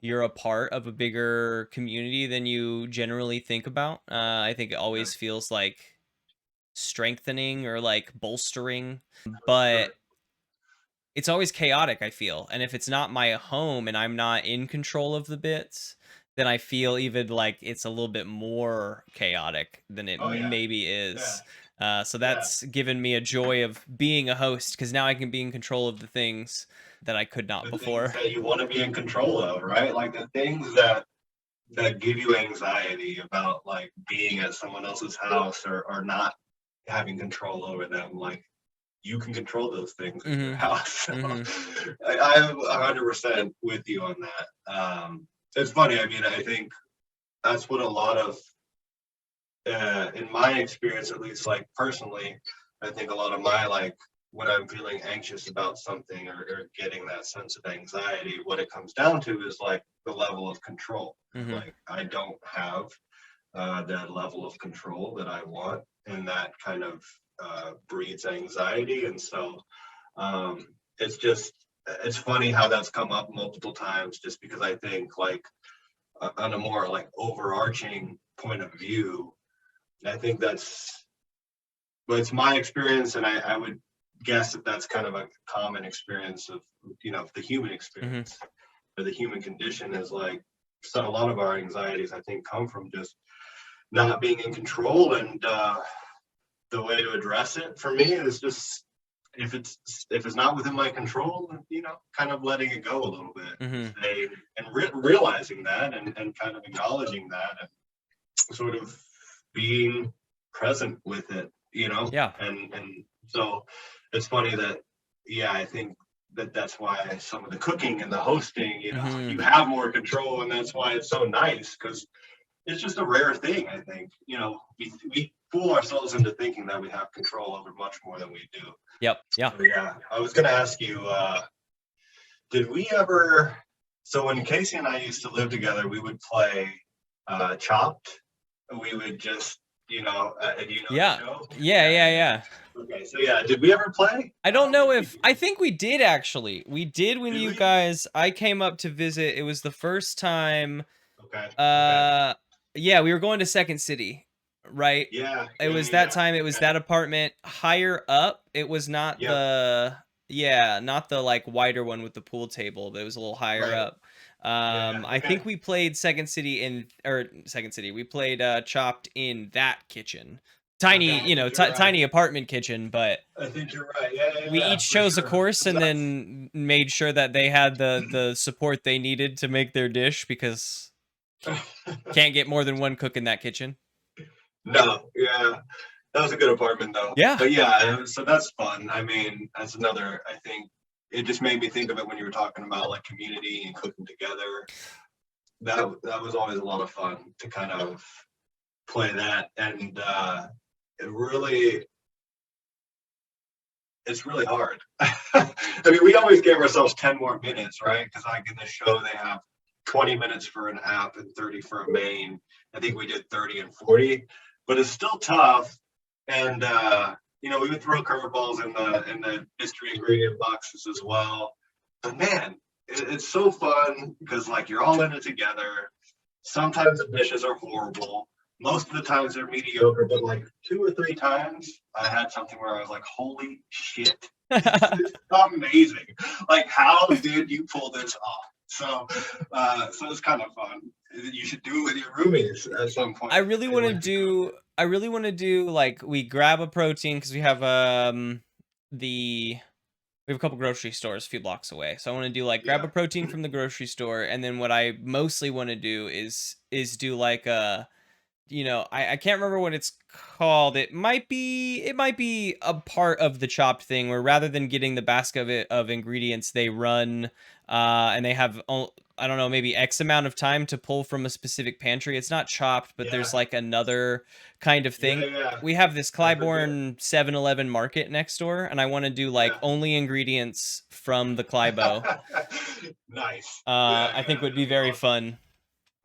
you're a part of a bigger community than you generally think about. I think it Yeah, always feels like strengthening or like bolstering, for but sure. it's always chaotic, I feel. And if it's not my home and I'm not in control of the bits, then I feel even like it's a little bit more chaotic than it Oh yeah, maybe yeah, is. So yeah. that's given me a joy of being a host because now I can be in control of the things that I could not The things before. that you want to be in control of, right? Like the things that give you anxiety about like being at someone else's house or not having control over them. Like you can control those things in your Mm-hmm. house. Mm-hmm. So I'm 100% with you on that. It's funny. I mean, I think that's what a lot of, in my experience, at least, like personally, I think a lot of my like when I'm feeling anxious about something or getting that sense of anxiety, what it comes down to is like the level of control. Mm-hmm. Like I don't have that level of control that I want, and that kind of breeds anxiety. And so it's just it's funny how that's come up multiple times, just because I think like on a more like overarching point of view, I think that's but it's my experience, and I would guess that that's kind of a common experience of the human Mm-hmm. experience or the human condition is like so a lot of our anxieties I think come from just not being in control. And the way to address it for me is just if it's not within my control, kind of letting it go a little bit, Mm-hmm. say, and realizing that and kind of acknowledging that and sort of being present with it, Yeah. and so it's funny that yeah, I think that that's why some of the cooking and the hosting, Mm-hmm. you have more control, and that's why it's so nice because it's just a rare thing. I think we fool ourselves into thinking that we have control over much more than we do. Yep. Yeah. So yeah, I was gonna ask you, did we ever? So when Casey and I used to live together, we would play Chopped. We would just, do you know the Yeah. show? Yeah. Yeah, Yeah. yeah. Yeah. Okay, so yeah, did we ever play? I I don't don't know think we if I think we did actually. We did when did. you We? guys I came up to visit. It was the first time Okay. Okay. uh yeah, we were going to Second City, right? Yeah. It Yeah. was Yeah. that Yeah. time. It was Okay. that apartment higher up. It was not Yep. not the like wider one with the pool table, but it was a little higher Right. up. Yeah. Yeah. I Okay. think we played Second City. We played Chopped in that kitchen. Okay. Tiny, I think you're right. tiny apartment kitchen, but I think you're right. Yeah. Yeah. we Yeah. each For chose a sure. course 'Cause and that's then made sure that they had the support they needed to make their dish because can't get more than one cook in that kitchen. no. Yeah. That was a good apartment though. Yeah. But yeah, so that's fun. I mean, that's another. I think it just made me think of it when you were talking about like community and cooking together. That was always a lot of fun to kind of play that, and it really it's really hard. I mean, we always gave ourselves 10 more minutes, right? Because like in the show they have 20 minutes for an app and 30 for a main. I think we did 30 and 40, but it's still tough. And we would throw curveballs in the mystery ingredient boxes as well. But man, it's so fun because like you're all in it together. Sometimes the dishes are horrible. Most of the times they're mediocre, but like 2 or 3 times I had something where I was like, holy shit, this is amazing. Like, how did you pull this off? So it's kind of fun. You should do it with your roomies at some point I if really they want to like to cook. do I really want to do like we grab a protein because the we have a couple grocery stores a few blocks away. So I want to do like grab Yeah. a protein from the grocery store and then what I mostly want to do is do like a I can't remember what it's called. It might be a part of the Chopped thing where rather than getting the basket of ingredients, they run and they have I don't know, maybe X amount of time to pull from a specific pantry. It's not Chopped, but there's Yeah. like another kind of thing. Yeah. We have this I forget. Clybourne 7-Eleven market next door, and I want to do like Yeah. only ingredients from the Clybo. Nice. I think would be very Awesome. fun.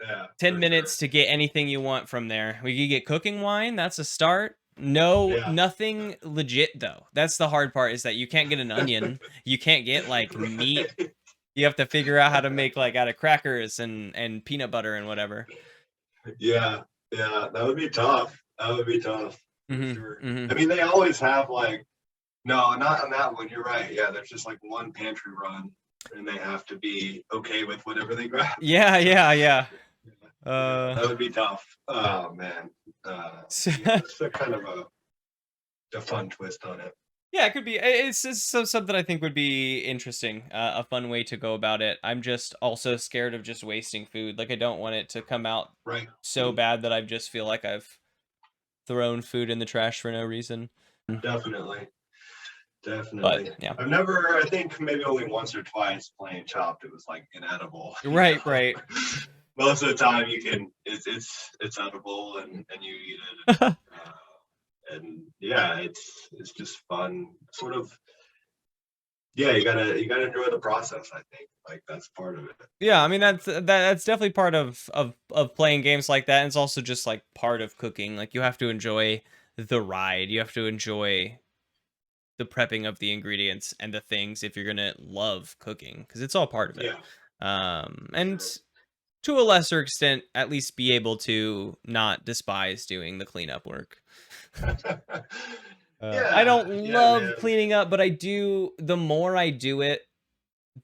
Yeah. 10 for minutes sure. to get anything you want from there. We could get cooking wine. That's a start. No, Yeah. nothing legit though. That's the hard part, is that you can't get an onion. You can't get like meat. Right. You have to figure out how to make like out of crackers and peanut butter and whatever. Yeah. That would be tough. For Hmm. sure. Hmm. I mean, they always have like, no, not on that one. You're right. Yeah, there's just like one pantry run, and they have to be okay with whatever they grab. Yeah. That would be tough. Oh man. It's a kind of a fun twist on it. Yeah, it could be. It's just something I think would be interesting. A fun way to go about it. I'm just also scared of just wasting food. Like I don't want it to come out Right. so bad that I just feel like I've thrown food in the trash for no reason. Definitely. But yeah. I've never, I think maybe only once or twice playing Chopped, it was like inedible. Right. Most of the time it's edible and you eat it. And yeah, it's just fun. Sort of, yeah, you gotta enjoy the process, I think. Like that's part of it. Yeah, I mean that's definitely part of playing games like that. And it's also just like part of cooking. Like you have to enjoy the ride. You have to enjoy the prepping of the ingredients and the things if you're gonna love cooking, because it's all part of it. Yeah. And Sure. to a lesser extent, at least be able to not despise doing the cleanup work. I don't Yeah, love man. cleaning up, but I do. The more I do it,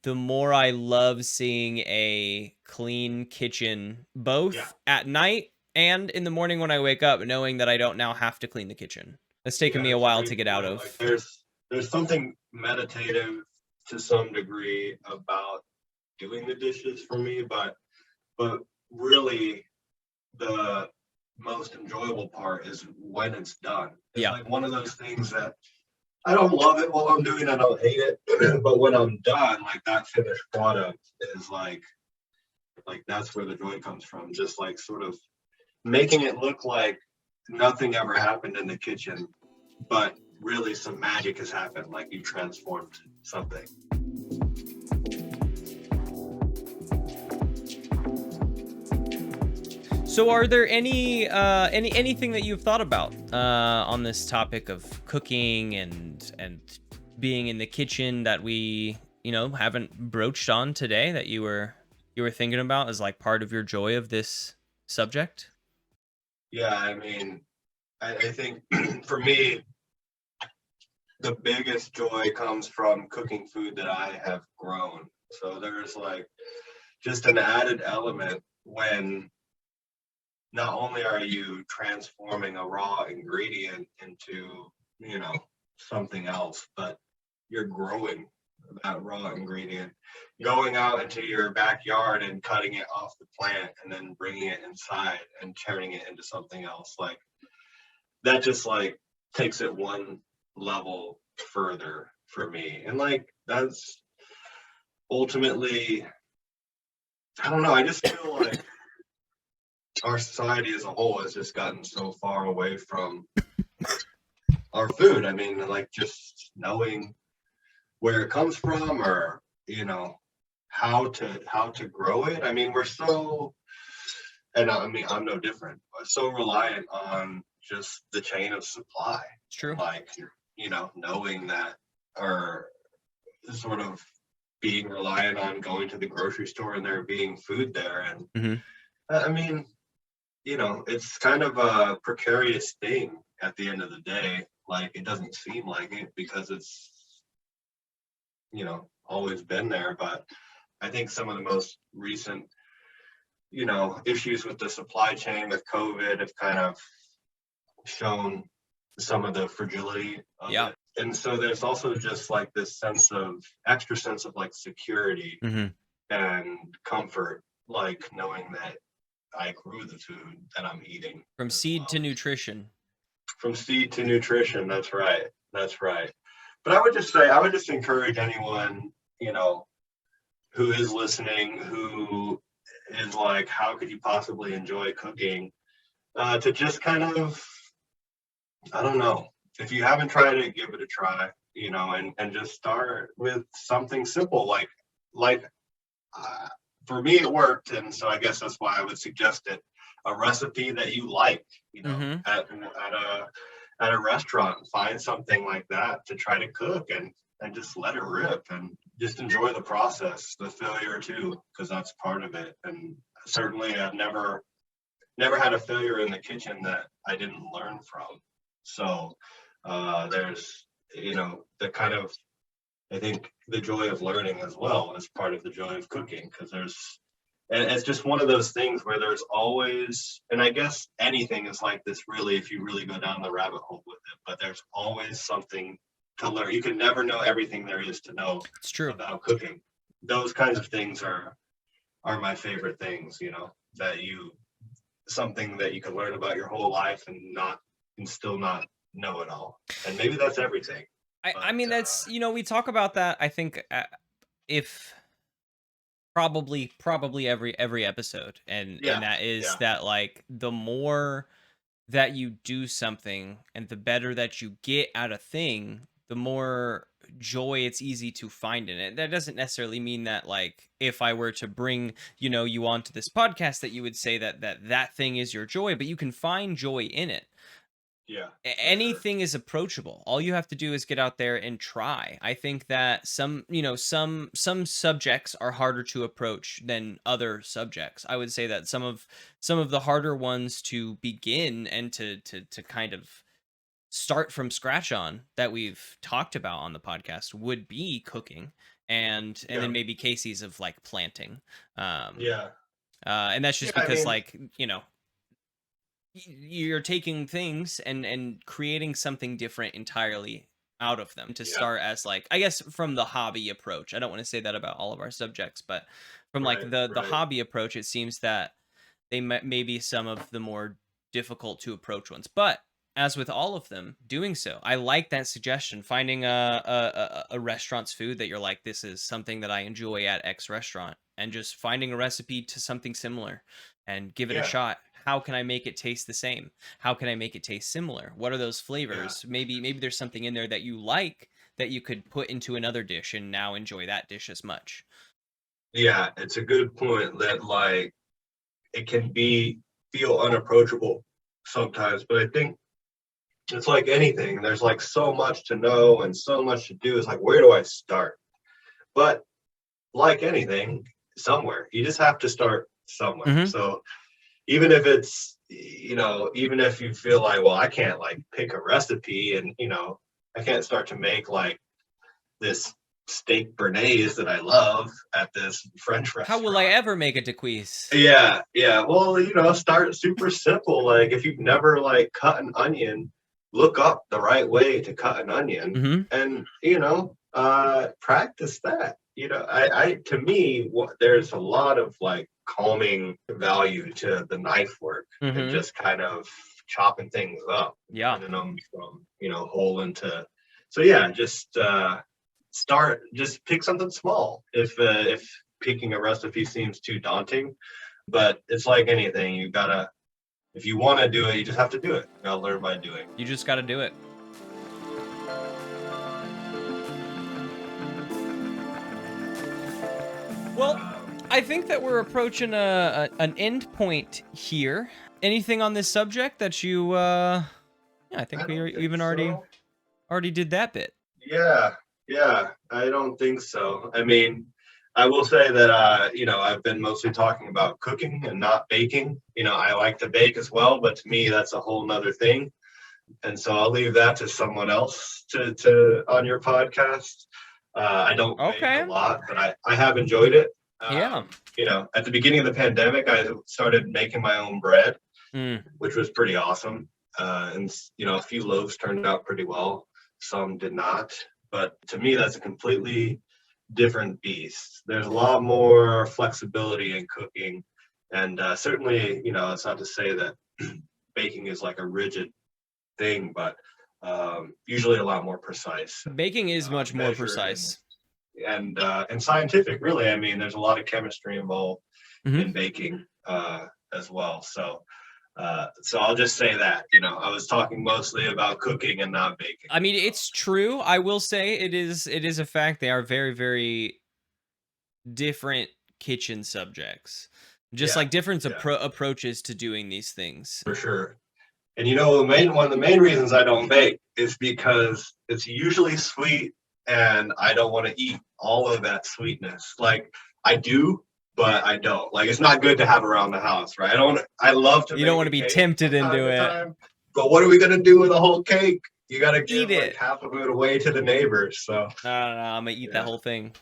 the more I love seeing a clean kitchen, both Yeah. at night and in the morning when I wake up, knowing that I don't now have to clean the kitchen. It's taken Yeah, me a that's a while great to get out point. of. Like there's something meditative to some degree about doing the dishes for me, but really the most enjoyable part is when it's done. It's Yeah. like one of those things that I don't love it while I'm doing it, I don't hate it, but when I'm done, like that finished product is like that's where the joy comes from. Just like sort of making it look like nothing ever happened in the kitchen, but really some magic has happened, like you transformed something. So, are there anything that you've thought about on this topic of cooking and being in the kitchen that we haven't broached on today, that you were thinking about as like part of your joy of this subject? Yeah, I mean, I think for me, the biggest joy comes from cooking food that I have grown. So there's like just an added element when not only are you transforming a raw ingredient into, something else, but you're growing that raw ingredient, going out into your backyard and cutting it off the plant and then bringing it inside and turning it into something else. Like that just like takes it one level further for me. And like that's ultimately, I don't know, I just feel like our society as a whole has just gotten so far away from our food. I mean, like just knowing where it comes from, or how to grow it. I mean, we're so, and I mean, I'm no different, but so reliant on just the chain of supply. It's true. Like knowing that, or sort of being reliant on going to the grocery store and there being food there. And I mean, it's kind of a precarious thing at the end of the day. Like it doesn't seem like it because it's, always been there. But I think some of the most recent, issues with the supply chain with COVID have kind of shown some of the fragility of it. And so there's also just like this extra sense of like security and comfort, like knowing that I grew the food that I'm eating. From seed to nutrition. From seed to nutrition. That's right. That's right. But I would just say, I would just encourage anyone, who is listening, who is like, how could you possibly enjoy cooking? To just kind of, I don't know, if you haven't tried it, give it a try, and just start with something simple for me it worked, and so I guess that's why I would suggest it. A recipe that you like, at a restaurant, find something like that to try to cook and just let it rip and just enjoy the process, the failure too, because that's part of it. And certainly I've never had a failure in the kitchen that I didn't learn from. So there's, the kind of, I think the joy of learning as well is part of the joy of cooking, because and it's just one of those things where there's always, and I guess anything is like this really, if you really go down the rabbit hole with it, but there's always something to learn. You can never know everything there is to know. It's true. About cooking. Those kinds of things are my favorite things, something that you can learn about your whole life and still not know it all. And maybe that's everything. I mean, that's, we talk about that, I think, if probably every episode. And that is that, like, the more that you do something and the better that you get at a thing, the more joy it's easy to find in it. That doesn't necessarily mean that, like, if I were to bring, you onto this podcast, that you would say that thing is your joy, but you can find joy in it. Yeah. Anything is approachable. All you have to do is get out there and try. I think that some subjects are harder to approach than other subjects. I would say that some of the harder ones to begin and to kind of start from scratch on, that we've talked about on the podcast, would be cooking and then maybe cases of like planting. And that's just because, you're taking things and creating something different entirely out of them to start as, like, I guess from the hobby approach. I don't want to say that about all of our subjects, but from the hobby approach, it seems that they may be some of the more difficult to approach ones. But as with all of them, doing so, I like that suggestion. Finding a restaurant's food that you're like, this is something that I enjoy at X restaurant, and just finding a recipe to something similar and give it a shot. How can I make it taste the same? How can I make it taste similar? What are those flavors? Maybe there's something in there that you like that you could put into another dish and now enjoy that dish as much. Yeah, it's a good point that, like, it can feel unapproachable sometimes, but I think it's like anything. There's like so much to know and so much to do. It's like, where do I start? But like anything, somewhere. You just have to start somewhere. Mm-hmm. So even if it's, even if you feel like, well, I can't like pick a recipe and, I can't start to make like this steak béarnaise that I love at this French restaurant. How will I ever make a decrease? Yeah. Well, start super simple. Like if you've never like cut an onion, look up the right way to cut an onion, and practice that. To me, there's a lot of like calming value to the knife work and just kind of chopping things up, turning them from whole into. So just pick something small if picking a recipe seems too daunting. But it's like anything, you gotta, if you want to do it, you just have to do it. You gotta learn by doing. You just gotta do it. Well, I think that we're approaching an end point here. Anything on this subject that you? I think we even already did that bit. Yeah. I don't think so. I mean, I will say that I've been mostly talking about cooking and not baking. I like to bake as well, but to me that's a whole nother thing. And so I'll leave that to someone else to on your podcast. I don't bake a lot, but I have enjoyed it. At the beginning of the pandemic, I started making my own bread, which was pretty awesome. And a few loaves turned out pretty well. Some did not. But to me, that's a completely different beast. There's a lot more flexibility in cooking And certainly, it's not to say that baking is like a rigid thing, but usually a lot more precise. Baking is much more precise. And scientific, really. I mean, there's a lot of chemistry involved in baking as well. So I'll just say that, I was talking mostly about cooking and not baking. I mean, it's true. I will say it is a fact. They are very, very different kitchen subjects. Just like different approaches to doing these things. For sure. And one of the main reasons I don't bake is because it's usually sweet and I don't want to eat all of that sweetness. Like I do, but I don't. Like it's not good to have around the house, right? I love to. You don't want to be tempted into it. But what are we gonna do with a whole cake? You gotta give it. Like half of it away to the neighbors. So no, I'm gonna eat that whole thing.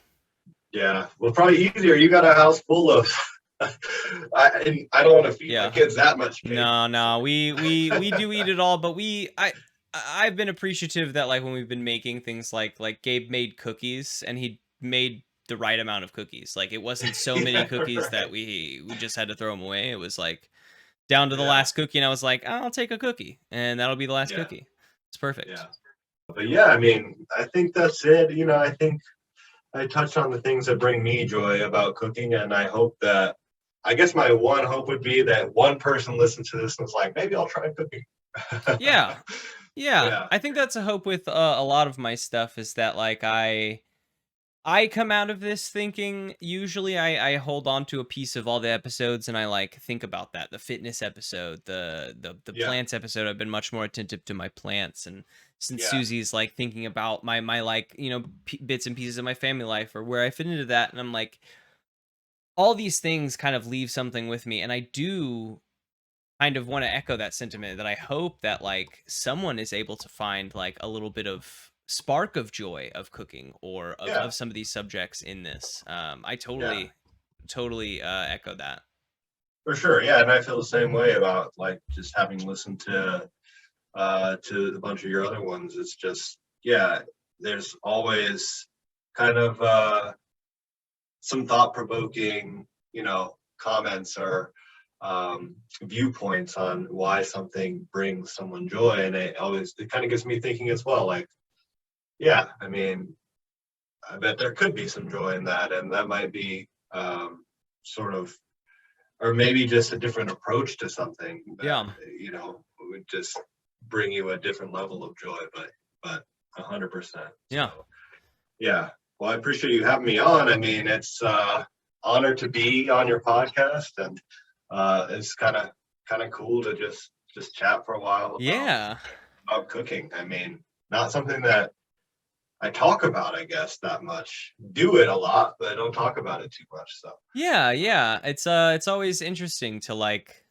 Yeah, well, probably easier. You got a house full of. I don't want to feed my kids that much cake. No, we do eat it all, but I've been appreciative that like when we've been making things like Gabe made cookies and he made the right amount of cookies. Like it wasn't so many cookies that we just had to throw them away. It was like down to the last cookie, and I was like, I'll take a cookie, and that'll be the last cookie. It's perfect. Yeah, but I mean, I think that's it. I think I touched on the things that bring me joy about cooking, and I hope that. I guess my one hope would be that one person listens to this and is like, maybe I'll try cooking. Yeah. I think that's a hope with a lot of my stuff is that like I come out of this thinking usually I hold on to a piece of all the episodes and I like think about that. The fitness episode, the plants episode, I've been much more attentive to my plants, and since Susie's like thinking about my like, bits and pieces of my family life or where I fit into that, and I'm like, all these things kind of leave something with me, and I do kind of want to echo that sentiment that I hope that like someone is able to find like a little bit of spark of joy of cooking or of some of these subjects in this. I totally echo that. For sure, yeah, and I feel the same way about like just having listened to a bunch of your other ones. It's just there's always kind of some thought-provoking, comments or viewpoints on why something brings someone joy, and it kind of gets me thinking as well. Like, I mean, I bet there could be some joy in that, and that might be sort of, or maybe just a different approach to something. That, would just bring you a different level of joy, but 100%. Yeah. Well, I appreciate you having me on. I mean, it's honored to be on your podcast, and it's kind of cool to just chat for a while about cooking. I mean, not something that I talk about, I guess, that much. Do it a lot, but I don't talk about it too much. So it's always interesting to like,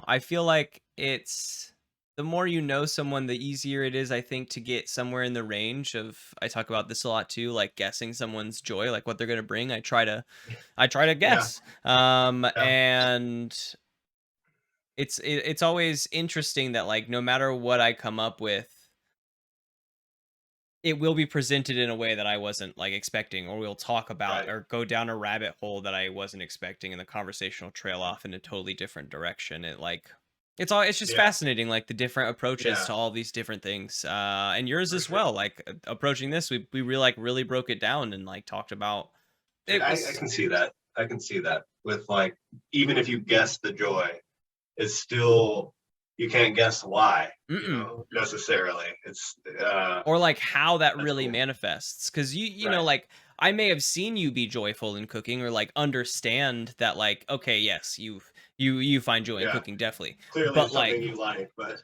I feel like it's the more you know someone, the easier it is, I think, to get somewhere in the range of, I talk about this a lot too, like guessing someone's joy, like what they're going to bring. I try to guess. And it's always interesting that like, no matter what I come up with, it will be presented in a way that I wasn't like expecting, or we'll talk about or go down a rabbit hole that I wasn't expecting, and the conversation will trail off in a totally different direction. It's just fascinating, like the different approaches to all these different things, and yours as well. Like approaching this, we really broke it down and like talked about. I can see that. I can see that with like, even if you guess the joy, it's still, you can't guess why necessarily. It's or like how that really manifests, because you know, like I may have seen you be joyful in cooking, or like understand that like, okay, yes, you find joy in cooking, definitely. Clearly but something you like, but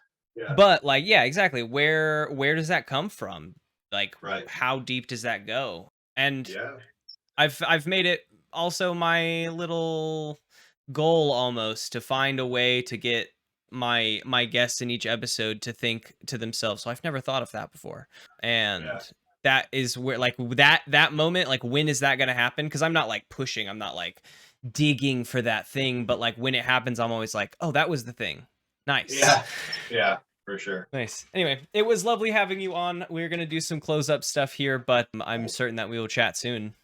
exactly. Where does that come from? Like, how deep does that go? And I've made it also my little goal almost to find a way to get my guests in each episode to think to themselves, so I've never thought of that before. And that is where like that moment, like when is that going to happen? Because I'm not like pushing, I'm not like digging for that thing, but like when it happens, I'm always like, oh, that was the thing. Nice. Yeah, for sure. Nice. Anyway, it was lovely having you on. We're going to do some close up stuff here, but I'm certain that we will chat soon.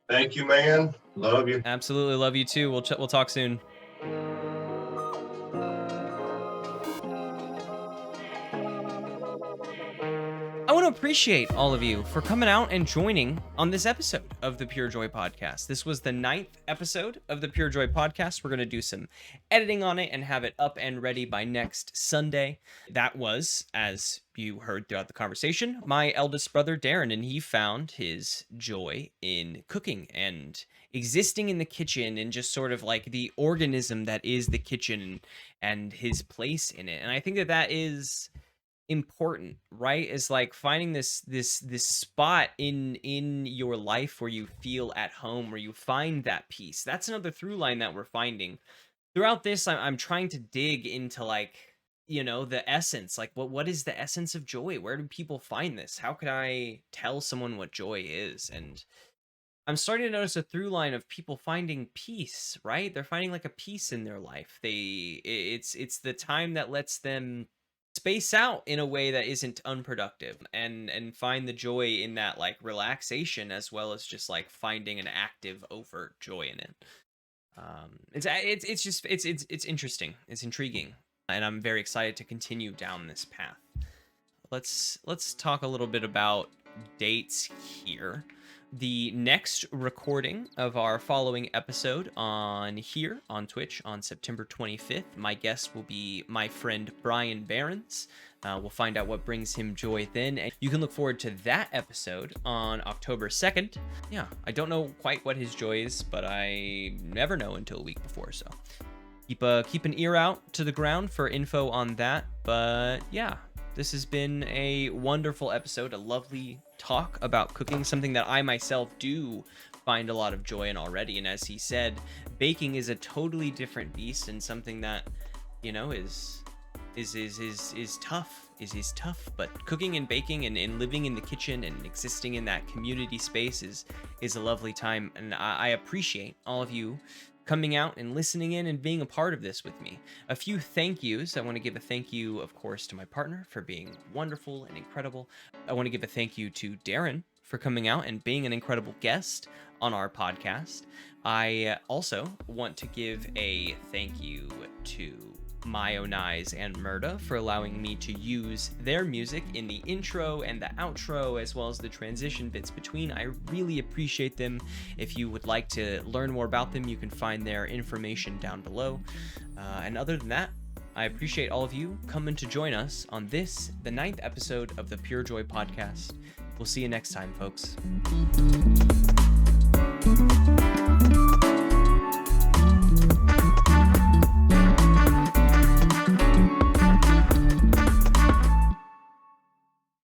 Thank you, man. Love you. Absolutely love you too. We'll talk soon. I want to appreciate all of you for coming out and joining on this episode of the PureJoy Podcast. This was the 9th episode of the PureJoy Podcast. We're going to do some editing on it and have it up and ready by next Sunday. That was, as you heard throughout the conversation, my eldest brother, Darin, and he found his joy in cooking and existing in the kitchen and just sort of like the organism that is the kitchen and his place in it. And I think that is important, right? Is like finding this spot in your life where you feel at home, where you find that peace. That's another through line that we're finding throughout this. I'm trying to dig into, like, the essence, like what is the essence of joy? Where do people find this? How could I tell someone what joy is? And I'm starting to notice a through line of people finding peace, right? They're finding like a peace in their life. It's the time that lets them space out in a way that isn't unproductive and find the joy in that, like, relaxation, as well as just like finding an active overt joy in it. It's interesting, it's intriguing, and I'm very excited to continue down this path. Let's talk a little bit about dates here. The next recording of our following episode on Twitch on September 25th, my guest will be my friend Brian Behrens. We'll find out what brings him joy then. And you can look forward to that episode on October 2nd. Yeah, I don't know quite what his joy is, but I never know until a week before, so keep an ear out to the ground for info on that. But yeah, this has been a wonderful episode, a lovely talk about cooking, something that I myself do find a lot of joy in already. And as he said, baking is a totally different beast, and something that, is tough. But cooking and baking and living in the kitchen and existing in that community space is a lovely time. And I appreciate all of you coming out and listening in and being a part of this with me. A few thank yous. I want to give a thank you, of course, to my partner for being wonderful and incredible. I want to give a thank you to Darin for coming out and being an incredible guest on our podcast. I also want to give a thank you to MioWnize and M3rda for allowing me to use their music in the intro and the outro, as well as the transition bits between. I really appreciate them. If you would like to learn more about them, you can find their information down below. And other than that, I appreciate all of you coming to join us on the 9th episode of the PureJoy Podcast. We'll see you next time, folks.